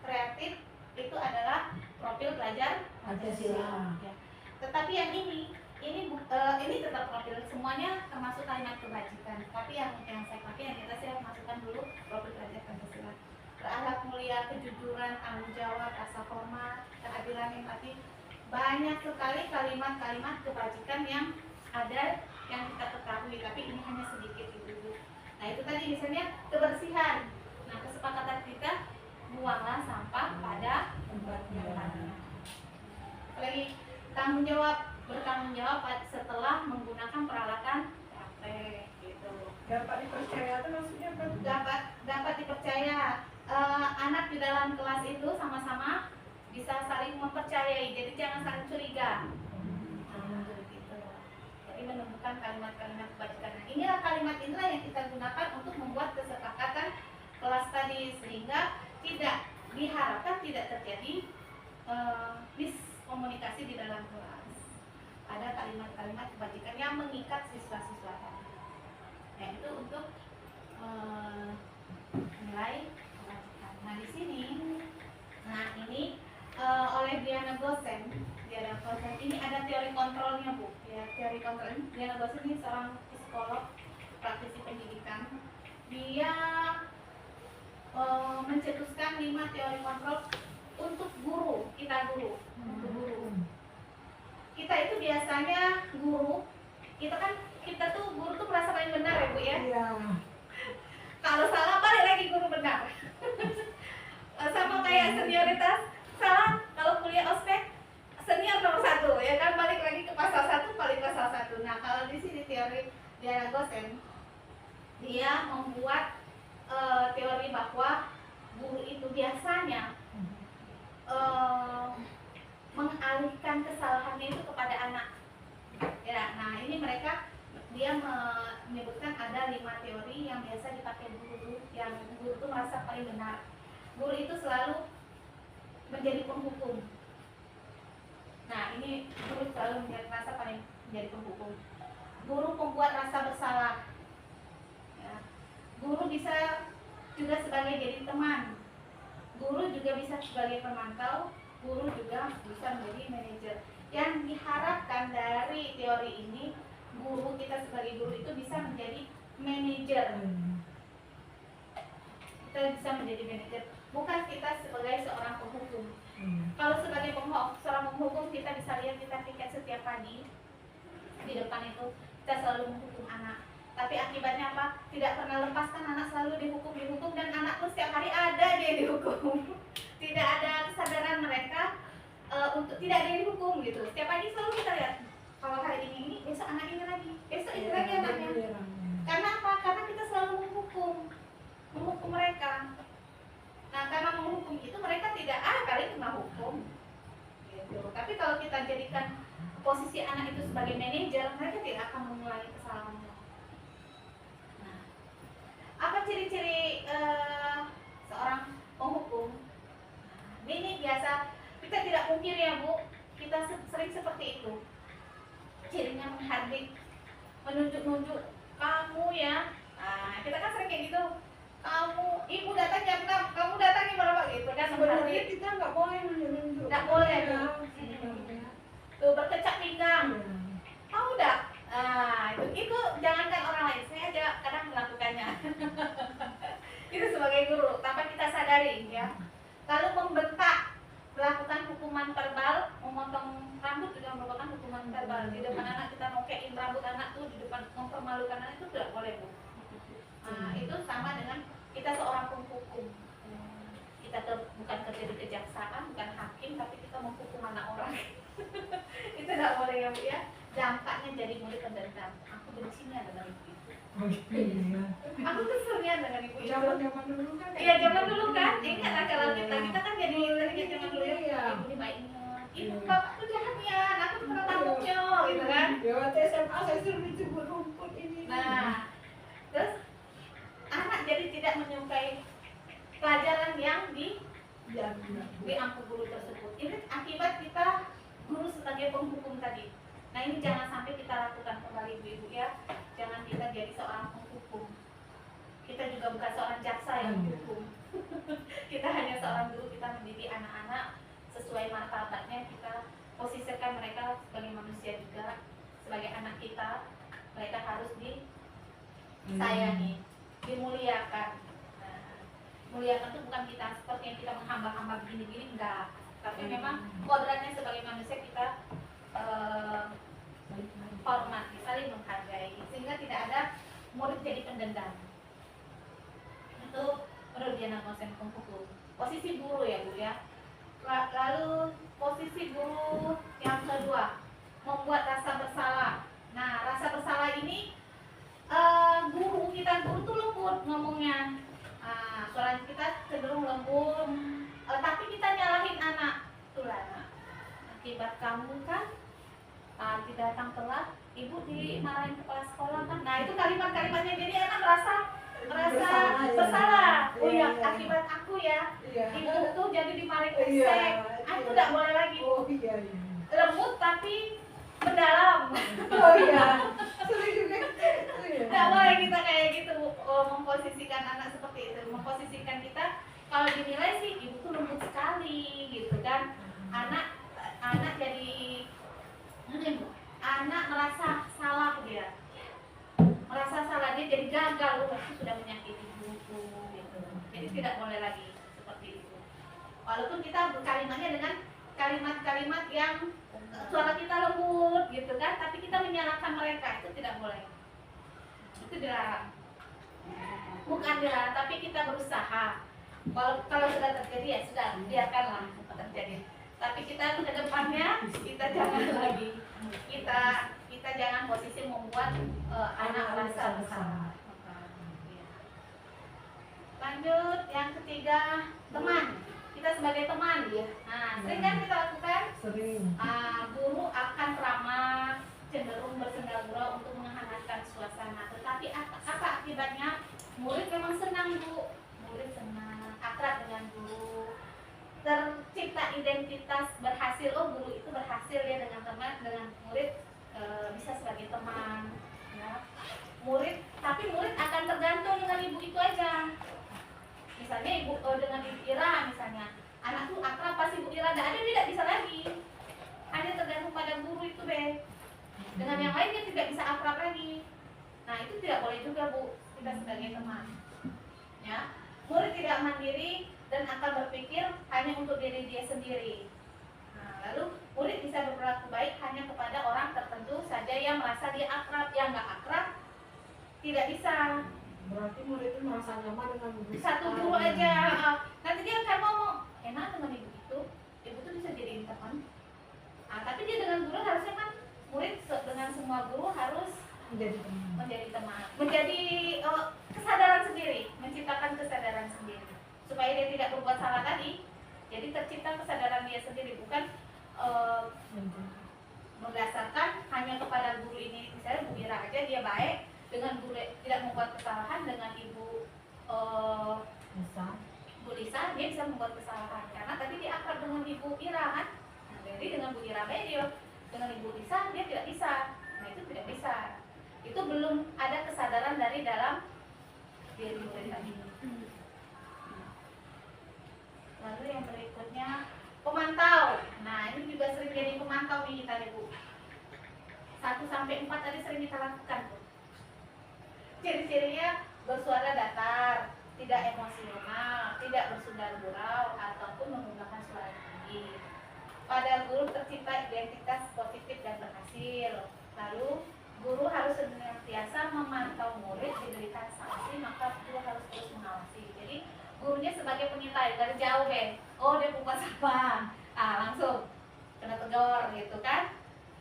kreatif. Itu adalah profil pelajar Pancasila. Ya. Tetapi yang ini tetap profil, semuanya termasuk kalimat kebajikan. Tapi yang saya pakai, yang saya masukkan dulu profil pelajar Pancasila. Berakhlak mulia, kejujuran, tanggung jawab, rasa hormat, keadilan, empati. Banyak sekali kalimat-kalimat kebajikan yang ada, yang kita ketahui, tapi ini hanya sedikit itu. Nah, itu tadi misalnya kebersihan. bertanggung jawab setelah menggunakan peralatan praktek gitu. Dapat dipercaya itu maksudnya apa? Dapat dipercaya. Anak di dalam kelas itu sama-sama bisa saling mempercayai, jadi jangan saling curiga. Gitu. Jadi menemukan kalimat-kalimat kebajikan. Nah, inilah inilah yang kita gunakan untuk membuat kesepakatan kelas tadi, sehingga diharapkan tidak terjadi miskomunikasi di dalam kelas. Ada kalimat-kalimat kebajikan yang mengikat siswa-siswa tadi. Nah, itu untuk nilai kebajikan. Nah, di sini, ini oleh Diana Gosen. Ini ada teori kontrolnya, Bu. Ya, teori kontrol. Diana Gosen ini seorang psikolog, praktisi pendidikan. Dia mencetuskan 5 teori kontrol untuk guru. Untuk guru. Kita itu biasanya guru, kita tuh guru tuh merasa paling benar ya, Bu ya. Iya. Kalau salah balik lagi guru benar. Sama kayak senioritas, salah kalau kuliah ospek senior nomor 1 ya kan, balik lagi ke pasal 1, balik pasal 1. Nah, kalau di sini teori Diana Gosen, dia membuat teori bahwa guru itu biasanya mengalihkan kesalahannya itu kepada anak. Ya, nah ini dia menyebutkan ada 5 teori yang biasa dipakai guru, yang guru itu merasa paling benar. Guru itu selalu menjadi penghukum. Nah, ini guru selalu merasa paling menjadi penghukum. Guru pembuat rasa bersalah. Ya. Guru bisa juga sebagai jadi teman. Guru juga bisa sebagai pemantau. Guru juga bisa menjadi manajer. Yang diharapkan dari teori ini, kita sebagai guru itu bisa menjadi manajer. Kita bisa menjadi manajer, bukan kita sebagai seorang penghukum. Kalau sebagai seorang penghukum, kita bisa lihat kita piket setiap pagi di depan itu kita selalu menghukum anak. Tapi akibatnya apa? Tidak pernah lepaskan anak, selalu dihukum, dan anak pun setiap hari ada dia dihukum. Tidak ada kesadaran mereka untuk tidak ada yang dihukum gitu. Setiap pagi selalu kita lihat, kalau hari ini, besok anak ini lagi, besok ini lagi anaknya. Karena apa? Karena kita selalu menghukum mereka. Nah, karena menghukum itu mereka tidak kali kena hukum gitu. Tapi kalau kita jadikan posisi anak itu sebagai manajer, mereka tidak akan mengulangi kesalahannya. Nah, apa ciri-ciri seorang penghukum? Nah, ini biasa kita tidak pungkiri ya, Bu, kita sering seperti itu. Cirinya menghardik, menunjuk-nunjuk, kamu ya. Nah, kita kan sering kayak gitu. Kamu, ibu datang jam 6, kamu datang jam berapa gitu kan. Sebenarnya kita nggak boleh menunjuk. Nggak boleh, Ya, Bu. sebenarnya. Tuh, berkecak pinggang. Kamu udah. Nah, itu jangankan orang lain, saya aja kadang melakukannya. Itu sebagai guru, tanpa kita sadari ya. Lalu membentak, melakukan hukuman verbal, memotong rambut juga merupakan hukuman verbal. Di depan anak kita nokein rambut anak tuh, di depan mempermalukan anak itu tidak boleh, Bu. Nah, itu sama dengan kita seorang penghukum. Kita bukan kerja di kejaksaan, bukan hakim, tapi kita menghukum anak orang. Itu tidak boleh ya, Bu ya. Dampaknya jadi murid pendendam. Aku bencinya dengan ibu itu. Aku keselnya dengan ibu itu. Zaman dulu kan. Iya, zaman dulu kan. Ingat lah kalau kita kan jadi ingat zaman dulu ya. Iya. Ibu ini baiknya. Ibu bapak tuh jahatnya, aku tuh pernah tamunya, gitu kan. Ya, waktu SMA saya suruh dijemput rumput ini. Nah, terus anak jadi tidak menyukai pelajaran yang di ampu guru tersebut. Ini akibat kita guru sebagai penghukum tadi. Nah, ini jangan sampai kita lakukan kembali, ibu-ibu ya. Jangan kita jadi seorang penghukum. Kita juga bukan seorang jaksa yang menghukum. Kita hanya seorang guru, kita mendidik anak-anak sesuai martabatnya. Kita posisikan mereka sebagai manusia juga, sebagai anak kita. Mereka harus disayangi, dimuliakan. Nah, muliakan itu bukan kita seperti yang kita menghamba-hamba begini-gini, enggak. Tapi memang kodratnya sebagai manusia kita hormat, saling menghargai, sehingga tidak ada murid jadi pendendam. Itu menurut Diana Gosen penghukum. Posisi guru ya, Bu ya. Lalu posisi guru yang kedua, membuat rasa bersalah. Nah, rasa bersalah ini guru tuh lembut ngomongnya. Suara kita cenderung lembut, tapi kita nyalahin anak. Itulah anak. Akibat kamu kan tidak datang telat, ibu dimarahin kepala sekolah kan. Nah, itu kalimat-kalimatnya, jadi anak merasa bersalah. Oh ya, akibat aku ya. Ibu tuh jadi dimarahin pesek. Itu tidak boleh lagi. Lembut tapi mendalam. Tidak boleh kita kayak gitu, memposisikan anak seperti itu. Memposisikan kita, kalau dinilai sih ibu tuh lembut sekali gitu kan. Anak jadi anak merasa salah dia. Merasa salah, dia jadi gagal, aku sudah menyakiti ibuku gitu. Jadi tidak boleh lagi seperti itu. Walaupun kita berkalimatnya dengan kalimat-kalimat yang suara kita lembut gitu kan, tapi kita menyalahkan mereka, itu tidak boleh. Itu dilarang. Bukan dilarang, tapi kita berusaha. Kalau sudah terjadi ya sudah, biarkanlah terjadi. Tapi kita ke depannya kita jangan lagi. Kita jangan posisi membuat anak merasa bersalah. Lanjut, yang ketiga, teman. Kita sebagai teman ya. Nah, sering kan kita lakukan? Sering. Guru akan ramah, cenderung bersenda-gurau untuk menghangatkan suasana. Tetapi apa akibatnya? Murid memang senang, Bu. Murid senang, akrab dengan guru. Tercipta identitas berhasil. Oh, guru itu berhasil ya dengan teman, dengan murid bisa sebagai teman. Ya. Tapi murid akan tergantung dengan ibu itu aja. Misalnya ibu dengan ibu Ira misalnya, anak tuh akrab pas ibu Ira nggak ada, dia tidak bisa lagi. Hanya tergantung pada guru itu deh. Dengan yang lain dia tidak bisa akrab lagi. Nah, itu tidak boleh juga, Bu, kita sebagai teman. Ya, murid tidak mandiri dan akan berpikir hanya untuk diri dia sendiri. Nah, lalu murid bisa berperilaku baik hanya kepada orang tertentu saja yang merasa dia akrab. Yang nggak akrab tidak bisa. Berarti murid itu merasa nyaman dengan guru. Satu guru aja. Nanti dia akan ngomong, enak dengan ibu itu tuh bisa jadiin teman. Tapi dia dengan guru harusnya kan, murid dengan semua guru harus menjadi teman, menjadi kesadaran sendiri, menciptakan kesadaran sendiri supaya dia tidak berbuat salah tadi. Jadi tercipta kesadaran dia sendiri, bukan berdasarkan hanya kepada guru ini. Misalnya Bu Ira aja dia baik, dengan guru tidak membuat kesalahan, dengan ibu Bu Lisa dia bisa membuat kesalahan karena tadi dia akrab dengan ibu Ira kan. Nah, jadi dengan Bu Ira baik dia, dengan ibu Lisa dia tidak bisa. Nah, itu tidak bisa. Itu belum ada kesadaran dari dalam diri murid tadi. Lalu yang berikutnya, pemantau. Nah, ini juga sering jadi pemantau nih kita, Bu. 1-4 tadi sering kita lakukan, Bu. Ciri-cirinya bersuara datar, tidak emosional, tidak bersundar-gurau, ataupun menggunakan suara tinggi. Pada guru tercipta identitas positif dan berhasil. Lalu guru harus senantiasa memantau murid, diberikan sanksi, maka guru harus terus mengawasi. Jadi gurunya sebagai pengintai dari jauh oh dia buka apa, langsung kena tegur gitu kan.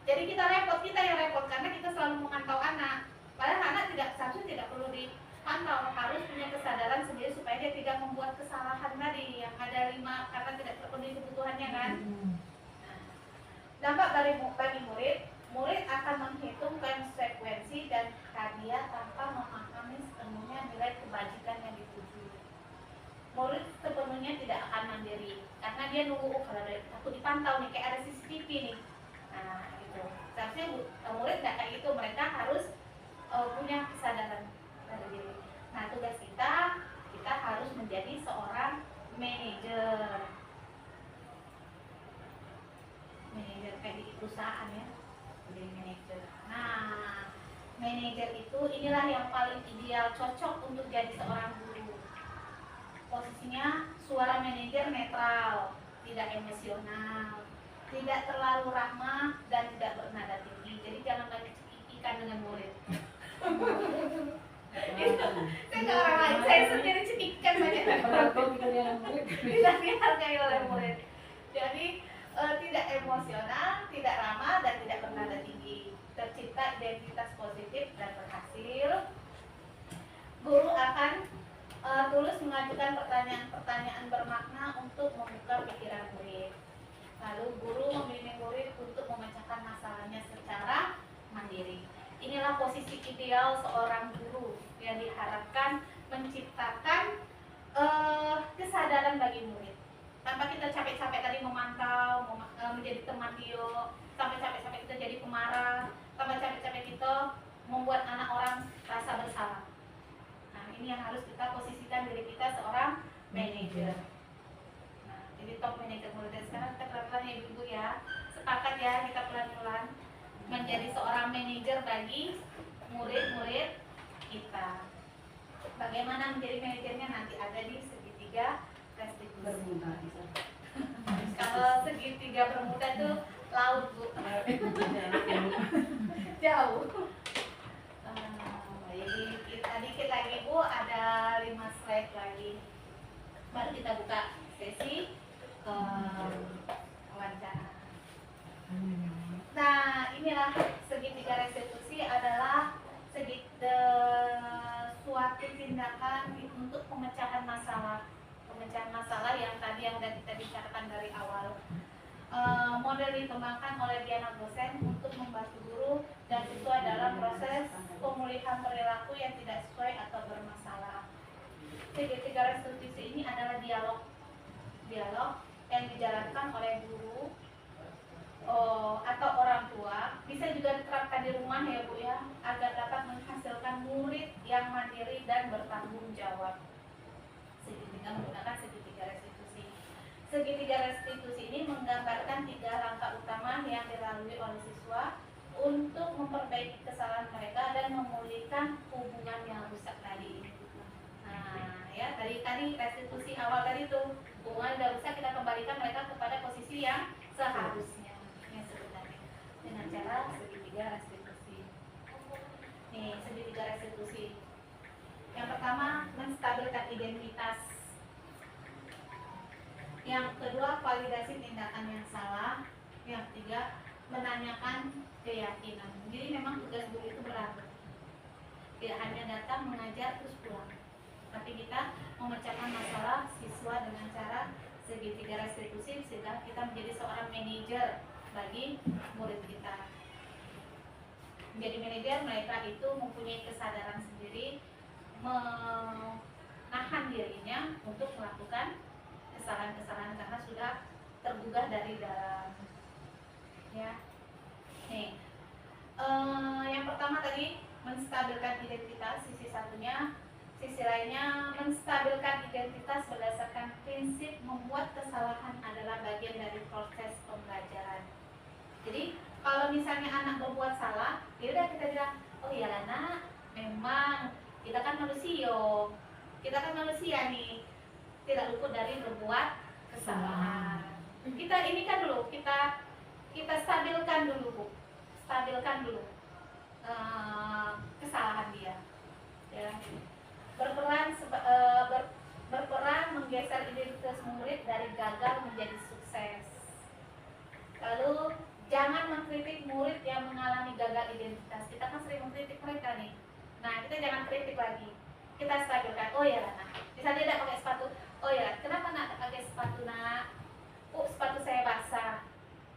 Jadi kita yang repot karena kita selalu memantau anak. Padahal anak seharusnya tidak perlu dipantau, harus punya kesadaran sendiri supaya dia tidak membuat kesalahan tadi yang ada 5 karena tidak terpenuhi kebutuhannya kan. Dampak bagi murid akan menghitung konsekuensi dan hadiah tanpa memahami sepenuhnya nilai kebajikan yang dituju. Murid sepenuhnya tidak akan mandiri karena dia nunggu kalau aku dipantau nih, kayak ada CCTV nih. Nah, gitu. Seharusnya murid nggak kayak gitu, mereka harus punya kesadaran dari diri. Nah, tugas kita harus menjadi seorang manajer kayak di perusahaan ya, jadi manajer. Nah, manajer itu inilah yang paling ideal, cocok untuk jadi seorang guru. Posisinya suara manajer netral, tidak emosional, tidak terlalu ramah dan tidak bernada tinggi. Jadi jangan banyak cekikikan dengan murid. Saya nggak orang lain, saya sendiri cekikikan banyak dengan murid. Tidak dihargai oleh murid. Jadi tidak emosional, tidak ramah, dan tidak bernada tinggi. Tercipta identitas positif dan berhasil. Guru akan tulus mengajukan pertanyaan-pertanyaan bermakna untuk membuka pikiran murid. Lalu guru membimbing murid untuk memecahkan masalahnya secara mandiri. Inilah posisi ideal seorang guru yang diharapkan menciptakan kesadaran bagi murid. Tanpa kita capek-capek tadi memantau, menjadi teman Dio, sampai capek-capek kita jadi pemarah, sampai capek-capek kita membuat anak orang rasa bersalah. Nah, ini yang harus kita posisikan diri kita seorang manajer. Nah, jadi top manajer murid. Dan sekarang kita pelan-pelan ya ibu ya, sepakat ya kita pelan-pelan menjadi seorang manajer bagi murid-murid kita. Bagaimana menjadi manajernya nanti ada di segitiga restitusi. Bermuda bisa. Kalau segitiga bermuda itu laut bu, jauh. Jadi kita dikit lagi bu, ada 5 slide lagi. Baru kita buka sesi wawancara. Nah, inilah segitiga restitusi adalah suatu tindakan untuk pemecahan masalah yang tadi yang sudah kita bicarakan dari awal. Model dikembangkan oleh Diana dosen untuk membantu guru dan siswa dalam proses pemulihan perilaku yang tidak sesuai atau bermasalah. Segitiga restitusi ini adalah dialog yang dijalankan oleh guru atau orang tua, bisa juga diterapkan di rumah ya Bu ya, agar dapat menghasilkan murid yang mandiri dan bertanggung jawab. Segitiga menggunakan segitiga restitusi. Segitiga restitusi ini menggambarkan 3 langkah utama yang dilalui oleh siswa untuk memperbaiki kesalahan mereka dan memulihkan hubungan yang rusak tadi. Nah, ya tadi restitusi awal tadi itu hubungan yang rusak, kita kembalikan mereka kepada posisi yang seharusnya. Dengan cara segitiga restitusi. Nih, segitiga restitusi. Yang pertama, menstabilkan identitas. Yang kedua, validasi tindakan yang salah. Yang ketiga, menanyakan keyakinan. Jadi memang tugas guru itu berat. Tidak hanya datang mengajar terus pulang, tapi kita memecahkan masalah siswa dengan cara segitiga restitusi sehingga kita menjadi seorang manajer bagi murid kita. Menjadi manajer, mereka itu mempunyai kesadaran sendiri, menahan dirinya untuk melakukan kesalahan-kesalahan karena sudah tergugah dari dalam. Ya, nih, yang pertama tadi menstabilkan identitas, sisi satunya. Sisi lainnya menstabilkan identitas berdasarkan prinsip membuat kesalahan adalah bagian dari proses pembelajaran. Jadi kalau misalnya anak berbuat salah, ya udah kita bilang, oh iya nak, memang kita kan manusia nih, tidak luput dari berbuat kesalahan. Kita ini kan dulu, kita stabilkan dulu bu, kesalahan dia, ya. Berperan menggeser identitas murid dari gagal menjadi sukses. Lalu jangan mengkritik murid yang mengalami gagal identitas. Kita kan sering mengkritik mereka nih. Nah, kita jangan kritik lagi. Kita stabilkan. Oh ya nak, misalnya dia tidak pakai sepatu. Oh ya, kenapa nak tak pakai sepatu nak? Oh, sepatu saya basah.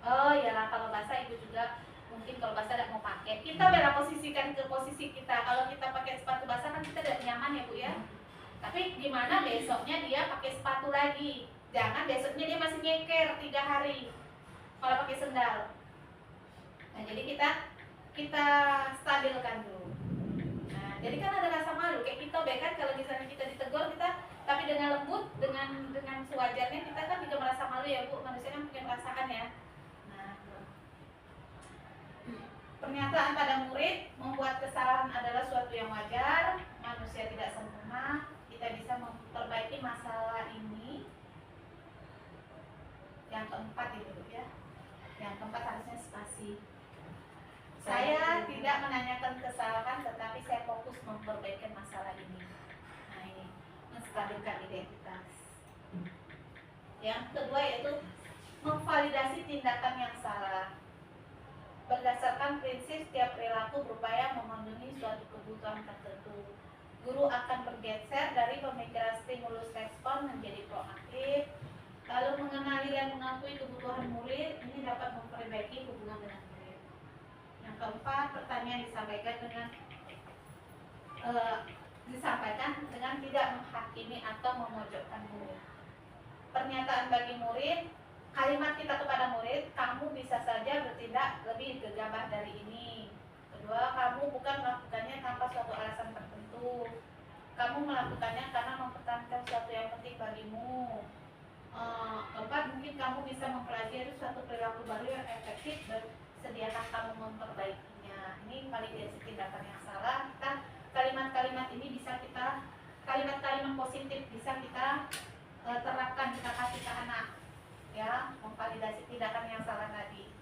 Oh ya lah, kalau basah ibu juga mungkin kalau basah tidak mau pakai. Kita bela posisikan ke posisi kita. Kalau kita pakai sepatu basah kan kita tidak nyaman ya bu ya. Tapi gimana besoknya dia pakai sepatu lagi? Jangan besoknya dia masih nyeker 3 hari malah pakai sendal. Nah jadi kita stabilkan dulu. Nah jadi kan ada rasa malu kayak kita kan kalau misalnya kita ditegur kita, tapi dengan lembut, dengan sewajarnya, kita kan juga merasa malu ya bu. Manusia kan punya perasaan ya. Nah, pernyataan pada murid membuat kesalahan adalah suatu yang wajar. Manusia tidak sempurna. Kita bisa memperbaiki masalah ini. Yang keempat itu ya. Yang keempat harusnya spasi. Saya tidak menanyakan kesalahan, tetapi saya fokus memperbaiki masalah ini. Nah ini menstabilkan identitas. Yang kedua yaitu memvalidasi tindakan yang salah. Berdasarkan prinsip setiap perilaku berupaya memenuhi suatu kebutuhan tertentu. Guru akan bergeser dari pemikiran stimulus respon menjadi proaktif, lalu mengenali dan mengakui kebutuhan murid. Ini dapat memperbaiki hubungan dengan murid. Yang keempat, pertanyaan disampaikan dengan tidak menghakimi atau memojokkan murid. Pernyataan bagi murid, kalimat kita kepada murid, kamu bisa saja bertindak lebih gegabah dari ini. Kedua, kamu bukan melakukannya tanpa suatu alasan tertentu. Kamu melakukannya karena mempertahankan sesuatu yang penting bagimu. Keempat, mungkin kamu bisa mempelajari suatu perilaku baru yang efektif, sediakah kamu memperbaikinya. Ini validasi tindakan yang salah. Kalimat-kalimat ini bisa kita, kalimat-kalimat positif bisa kita terapkan, kita kasih ke anak, ya, memvalidasi tindakan yang salah tadi.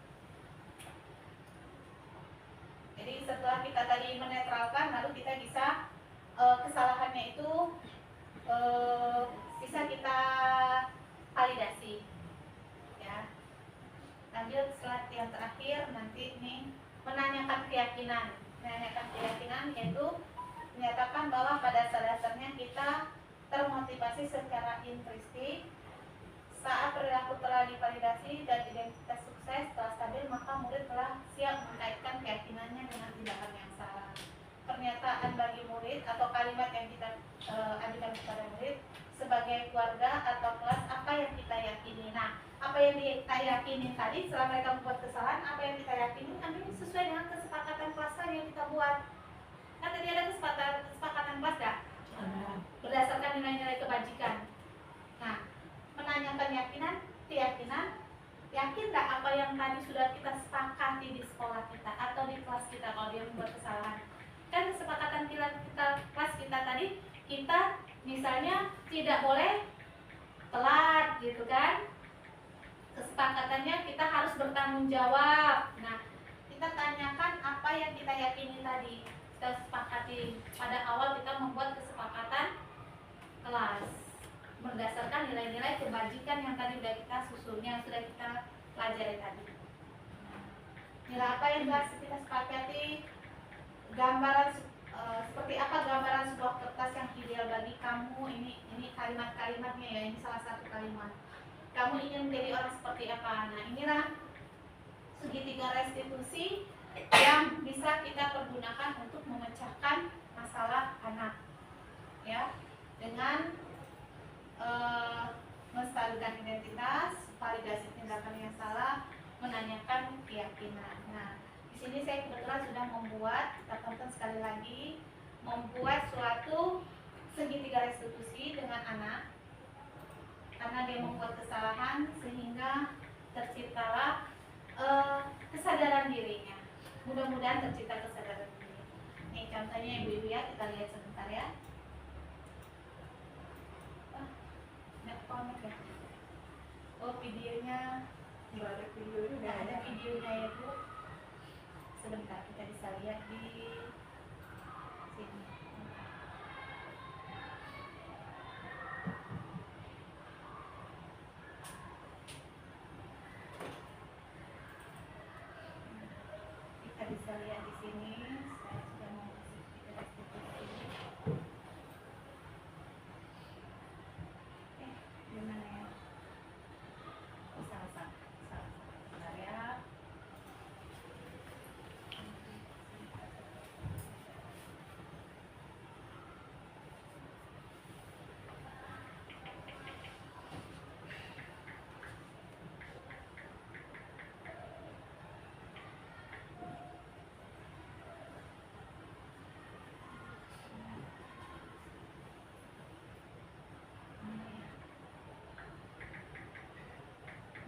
Jadi setelah kita tadi menetralkan, lalu kita bisa kesalahannya itu bisa kita validasi, ya. Lanjut slide yang terakhir, nanti ini menanyakan keyakinan. Menanyakan keyakinan yaitu menyatakan bahwa pada dasarnya kita termotivasi secara intrinsik. Saat perilaku telah divalidasi dan identitas sukses telah stabil, maka murid telah siap mengaitkan keyakinannya dengan tindakan yang salah. Pernyataan bagi murid atau kalimat yang kita ajukan kepada murid sebagai keluarga atau kelas, apa yang kita yakini. Nah, apa yang kita yakini tadi setelah mereka membuat kesalahan, apa yang kita yakini kami sesuai dengan kesepakatan kelas tadi yang kita buat. Kan tadi ada kesepakatan kelas gak? Berdasarkan nilai-nilai kebajikan. Nah, menanyakan keyakinan, yakin tak apa yang tadi sudah kita sepakati di sekolah kita atau di kelas kita kalau dia membuat kesalahan. Kan kesepakatan kelas kita tadi, kita misalnya tidak boleh telat gitu kan. Kesepakatannya kita harus bertanggung jawab. Nah, kita tanyakan apa yang kita yakini tadi. Kita sepakati pada awal kita membuat kesepakatan kelas berdasarkan nilai-nilai kebajikan yang tadi sudah kita susun, yang sudah kita pelajari tadi. Nilai apa yang telah kita sepakati, gambaran seperti apa gambaran sebuah kertas yang ideal bagi kamu. Ini kalimat-kalimatnya ya, ini salah satu kalimat. Kamu ingin menjadi orang seperti apa? Nah, inilah segitiga restitusi yang bisa kita pergunakan untuk memecahkan masalah anak, ya, dengan menstabilkan identitas, validasi tindakan yang salah, menanyakan keyakinan. Nah, di sini saya kebetulan sudah membuat, kita tonton sekali lagi, membuat suatu segitiga restitusi dengan anak karena dia membuat kesalahan sehingga terciptalah kesadaran dirinya. Mudah-mudahan tercipta kesadaran diri. Ini contohnya ibu-ibu ya, kita lihat sebentar ya. Oh, videonya nggak ada videonya, nggak ada videonya ya Bu. Sebentar, kita bisa lihat di sini. Kita bisa lihat di sini. Saya sudah mau restitusi. Gimana ya? Oh, salah. Bentar ya.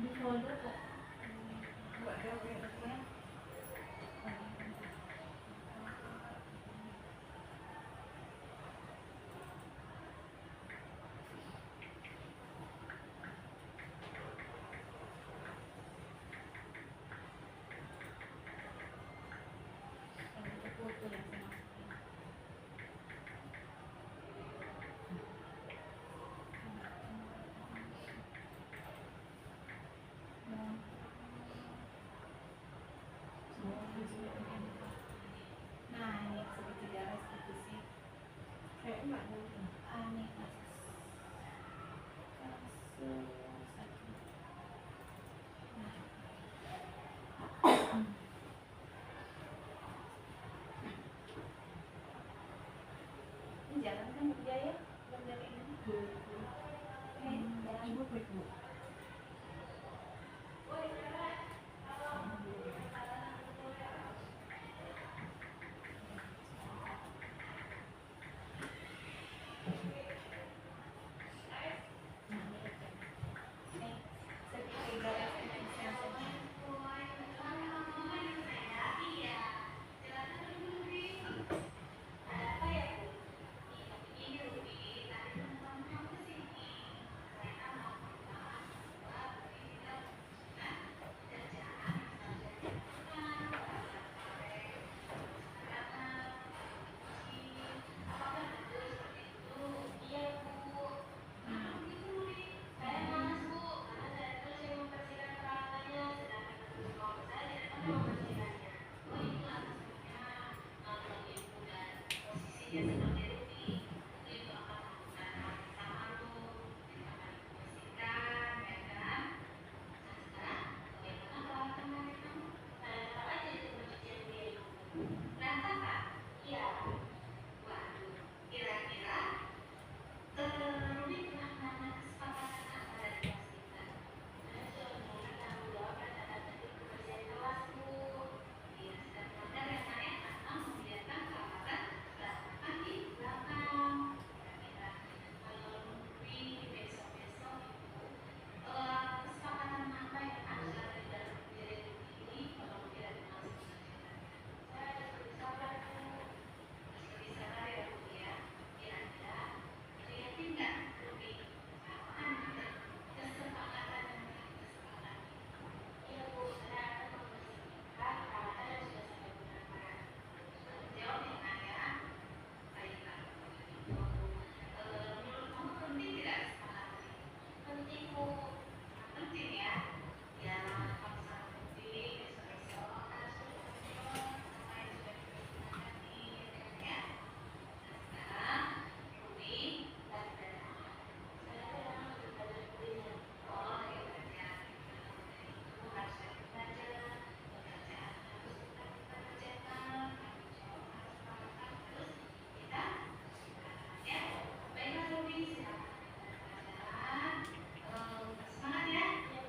Di folder kok. Enggak ada ya. Foto yang saya masukin. Ini jalan kan budaya belajar ini. Jalan. Ibu ibu.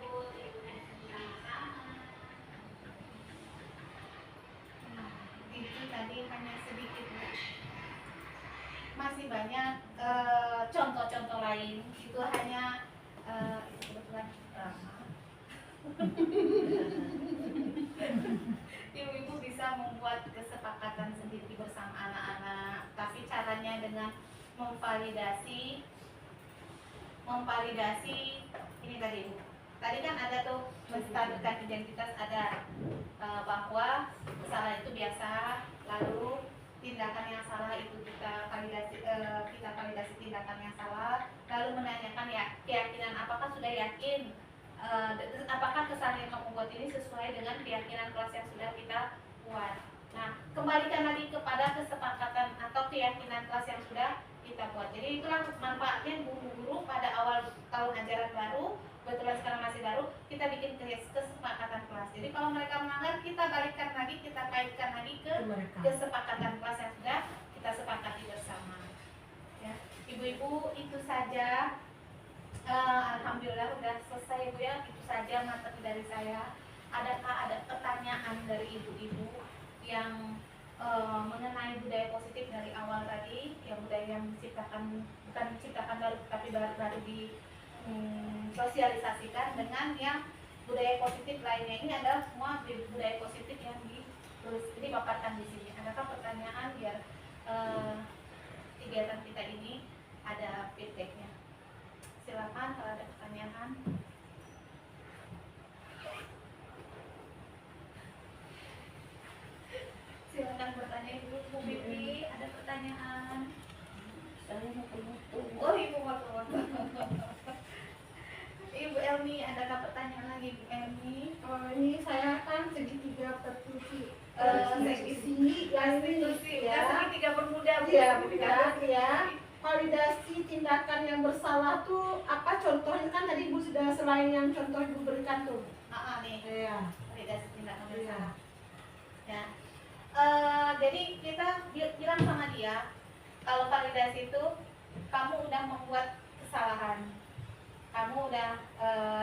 Nih, segitiga restitusinya saja. Itu tadi hanya sedikit, Bu. Masih banyak contoh-contoh lain. Itu hanya itu kebetulan drama. Ibu-ibu bisa membuat kesepakatan sendiri bersama anak-anak, tapi caranya dengan memvalidasi ini tadi, Bu. Tadi kan ada tuh menstabilkan identitas, ada bahwa salah itu biasa, lalu tindakan yang salah itu kita validasi tindakan yang salah, lalu menanyakan ya keyakinan, apakah sudah yakin apakah kesalahan yang kamu buat ini sesuai dengan keyakinan kelas yang sudah kita buat. Nah, kembalikan lagi kepada kesepakatan atau keyakinan kelas yang sudah kita buat. Jadi itulah manfaatnya guru-guru pada awal tahun ajaran baru, kebetulan sekarang masih baru, kita bikin kesepakatan kelas. Jadi kalau mereka melanggar, kita balikan lagi, kita kaitkan lagi ke kesepakatan kelas yang sudah kita sepakati bersama. Ya, ibu-ibu, itu saja. Alhamdulillah udah selesai, Bu, ya. Itu saja materi dari saya. Adakah ada pertanyaan dari ibu-ibu yang mengenai budaya positif dari awal tadi, yang budaya yang diciptakan, bukan diciptakan baru tapi baru di sosialisasikan, dengan yang budaya positif lainnya? Ini adalah semua budaya positif yang dipaparkan di sini. Adakah pertanyaan biar kegiatan kita ini ada feedbacknya? Silakan kalau ada pertanyaan. Silakan bertanya, Ibu. Bu Bibi, ada pertanyaan? Saya mau foto. Oh, Ibu mau foto. Ibu Elmi, adakah pertanyaan lagi, Bu Elmi? Oh, ini saya kan segitiga tertusi. Segitiga yang ini ya, segitiga bermuda, Bu. Iya, bukan ya. Validasi tindakan yang bersalah tuh apa contohnya? Kan tadi Bu selain yang contoh ibu berikan tuh. nih Iya. validasi tindakan yang Iya. salah. Ya. Jadi kita bilang sama dia, kalau validasi itu kamu udah membuat kesalahan, kamu udah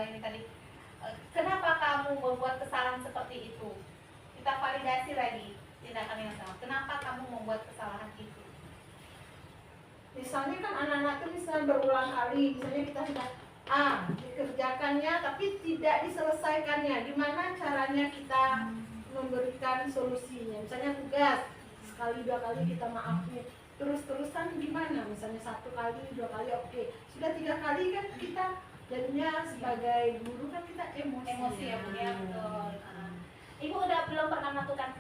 ini tadi, kenapa kamu membuat kesalahan seperti itu? Kita validasi lagi tindakan yang salah. Kenapa kamu membuat kesalahan itu? Misalnya kan anak-anak itu misalnya berulang kali, misalnya kita sudah dikerjakannya tapi tidak diselesaikannya. Gimana caranya kita memberikan solusinya? Misalnya tugas sekali dua kali kita maafin, terus-terusan gimana? Misalnya 1 kali, 2 kali oke. Sudah 3 kali kan kita jadinya sebagai guru kan kita emosi Ya Bu ya, betul. Ibu udah belum pernah melakukan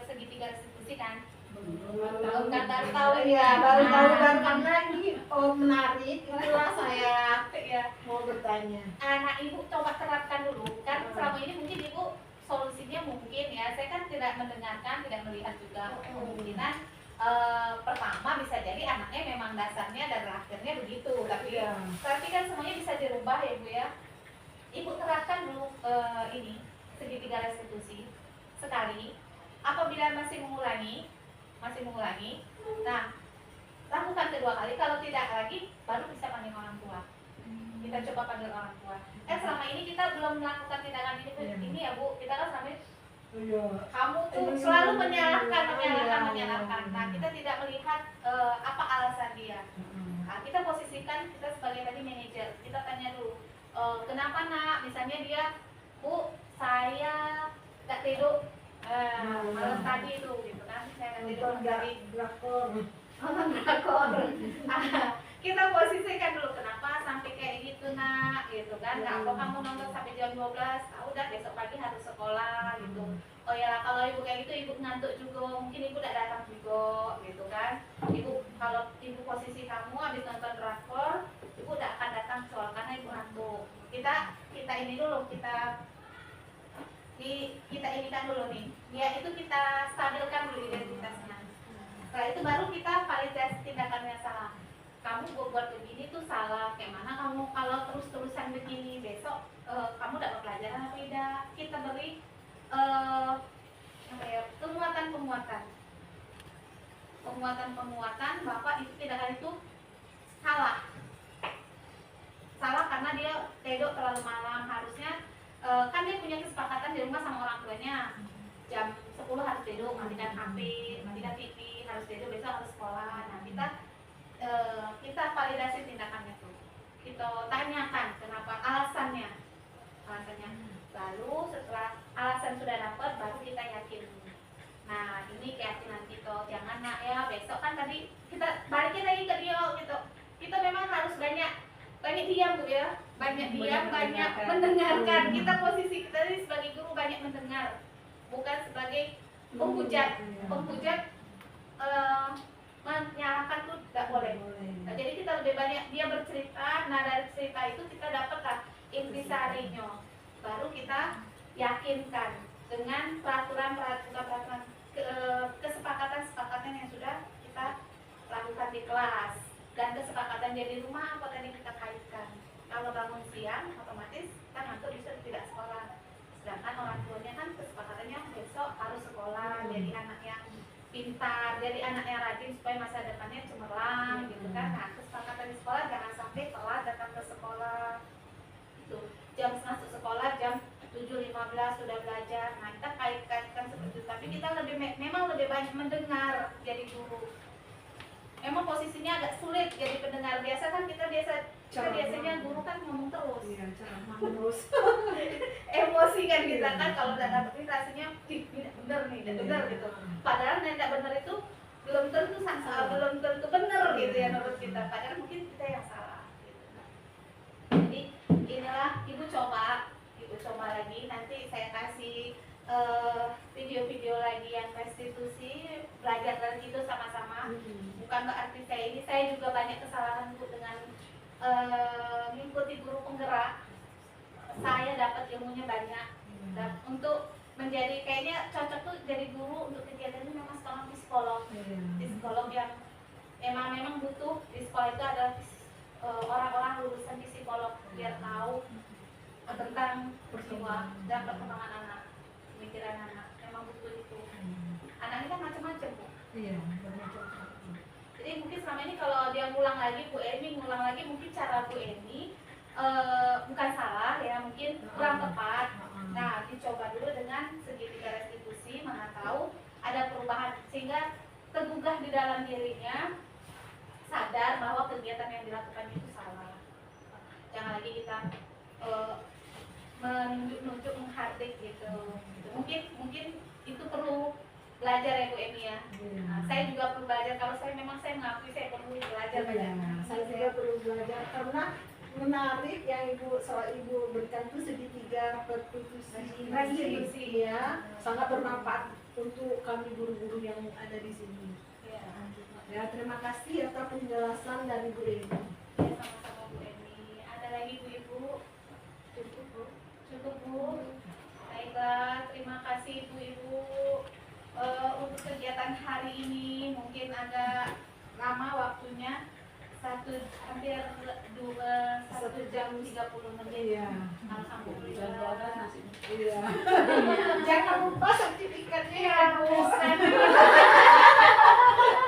segitiga restitusi kan? Baru tahu ya, baru tahu kan karena ini menarik, itulah saya Ya. mau bertanya. Anak ibu coba terapkan dulu kan, selama ini mungkin ibu solusinya mungkin ya, saya kan tidak mendengarkan, tidak melihat juga kemungkinan pertama bisa jadi anaknya memang dasarnya dan akhirnya begitu, tapi kan semuanya bisa dirubah ya Bu ya. Ibu terapkan dulu ini segitiga restitusi sekali, apabila masih mengulangi, nah lakukan kedua kali, kalau tidak lagi baru bisa panggil orang tua. Kita coba panggil orang tua. Selama ini kita belum melakukan tindakan ini ya Bu, kita kan selama ini kamu tuh selalu menyalahkan. Nah, kita tidak melihat apa alasan dia. Nah, kita posisikan kita sebagai tadi manajer. Kita tanya dulu, kenapa nak? Misalnya dia, Bu, saya nggak tidur malam tadi itu, gitu kan? Saya nggak tidur dari nonton drakor. Kita posisikan dulu, kenapa sampai kayak gitu nak, gitu kan? Nah, apa kamu nonton sampai jam 12? Ah, udah besok pagi harus sekolah, gitu. Oh ya, kalau ibu kayak gitu, ibu ngantuk juga, mungkin ibu tidak datang juga, gitu kan? Ibu, kalau ibu posisi kamu habis nonton drakor, ibu tidak akan datang sekolah karena ibu ngantuk. Kita ini dulu, kita inikan dulu nih. Ya itu kita stabilkan dulu identitasnya. Setelah itu baru kita validasi tindakannya salah. Kamu buat begini tuh salah. Kayak mana kamu kalau terus-terusan begini, besok kamu dapat pelajaran apa tidak? Kita beri penguatan bahwa itu tindakan itu salah karena dia tidur terlalu malam. Harusnya kan dia punya kesepakatan di rumah sama orang tuanya, jam 10 harus tidur, matikan HP, matikan TV, harus tidur, besok harus sekolah. Nah, kita validasi tindakannya tuh, kita tanyakan kenapa, alasannya. Lalu setelah alasan sudah dapat, baru kita yakin. Nah, ini keyakinan kita, jangan nak ya, besok kan tadi kita balikin lagi ke dia gitu. Kita memang harus banyak diam Bu ya, banyak mendengarkan. Kita posisi kita ini sebagai guru banyak mendengar, bukan sebagai penghujat. Menyalahkan tuh tidak boleh. Nah, jadi kita lebih banyak dia bercerita. Nah, dari cerita itu kita dapatlah intisarinya, baru kita yakinkan dengan peraturan kesepakatan yang sudah kita lakukan di kelas, dan kesepakatan dia di rumah apa tadi kita kaitkan. Kalau bangun siang otomatis kan ngantuk, bisa tidak sekolah, sedangkan orang tuanya kan kesepakatannya besok harus sekolah, jadi anak yang pintar, jadi anak yang rajin supaya masa depannya cemerlang, gitu kan. Nah, kesepakatan di sekolah jangan sampai telat datang ke sekolah. Itu jam masuk sekolah jam 7.15 sudah belajar. Nah, kita kaitkan seperti itu. Tapi kita memang lebih banyak mendengar jadi guru. Memang posisinya agak sulit jadi pendengar. Biasa kan kita biasanya guru kan ngomong terus. Emosi kan kita kan, kalau udah dapetin rasanya bener nih, bener gitu. Padahal yang tidak bener itu belum tentu bener gitu ya menurut kita. Padahal mungkin kita yang salah. Gitu. Jadi inilah ibu coba lagi. Nanti saya kasih video-video lagi yang restitusi, belajar dari itu sama-sama. Bukan berarti saya juga banyak kesalahan Bu dengan mengikuti guru penggerak. Saya dapat ilmunya banyak. Dan untuk menjadi kayaknya cocok tuh jadi guru untuk kegiatan ini memang seorang psikolog. Psikolog yang memang butuh di sekolah itu adalah orang-orang lulusan psikolog biar tahu tentang peristiwa dan perkembangan anak, pemikiran anak. Memang butuh itu. Anak ini kan macam-macam, Bu. Iya, bermacam-macam. Jadi mungkin selama ini kalau dia ngulang lagi, Bu Eni ngulang lagi, mungkin cara Bu Eni bukan salah ya, mungkin kurang tepat. Nah, dicoba dulu dengan segitiga restitusi, mana tahu ada perubahan sehingga tergugah di dalam dirinya, sadar bahwa kegiatan yang dilakukan itu salah. Jangan lagi kita menunjuk menghardik gitu. Mungkin itu perlu belajar ya Bu Emi ya. Nah, saya juga perlu belajar. Kalau saya memang saya mengakui saya perlu belajar banyak. Saya juga perlu belajar karena menarik yang ibu berikan itu segitiga restitusi ya, sangat bermanfaat untuk kami guru-guru yang ada di sini. Ya, Ya, terima kasih atas penjelasan dari Bu Eni. ya sama-sama Bu Emi. Ada lagi Bu Ibu? Cukup, Bu. Cukup Bu. Baiklah, terima kasih Ibu-Ibu untuk kegiatan hari ini. Mungkin agak lama waktunya, hampir 1 jam 30 menit. Iya. Alhamdulillah. Iya. Jangan lupa sertifikatnya ya, Bu.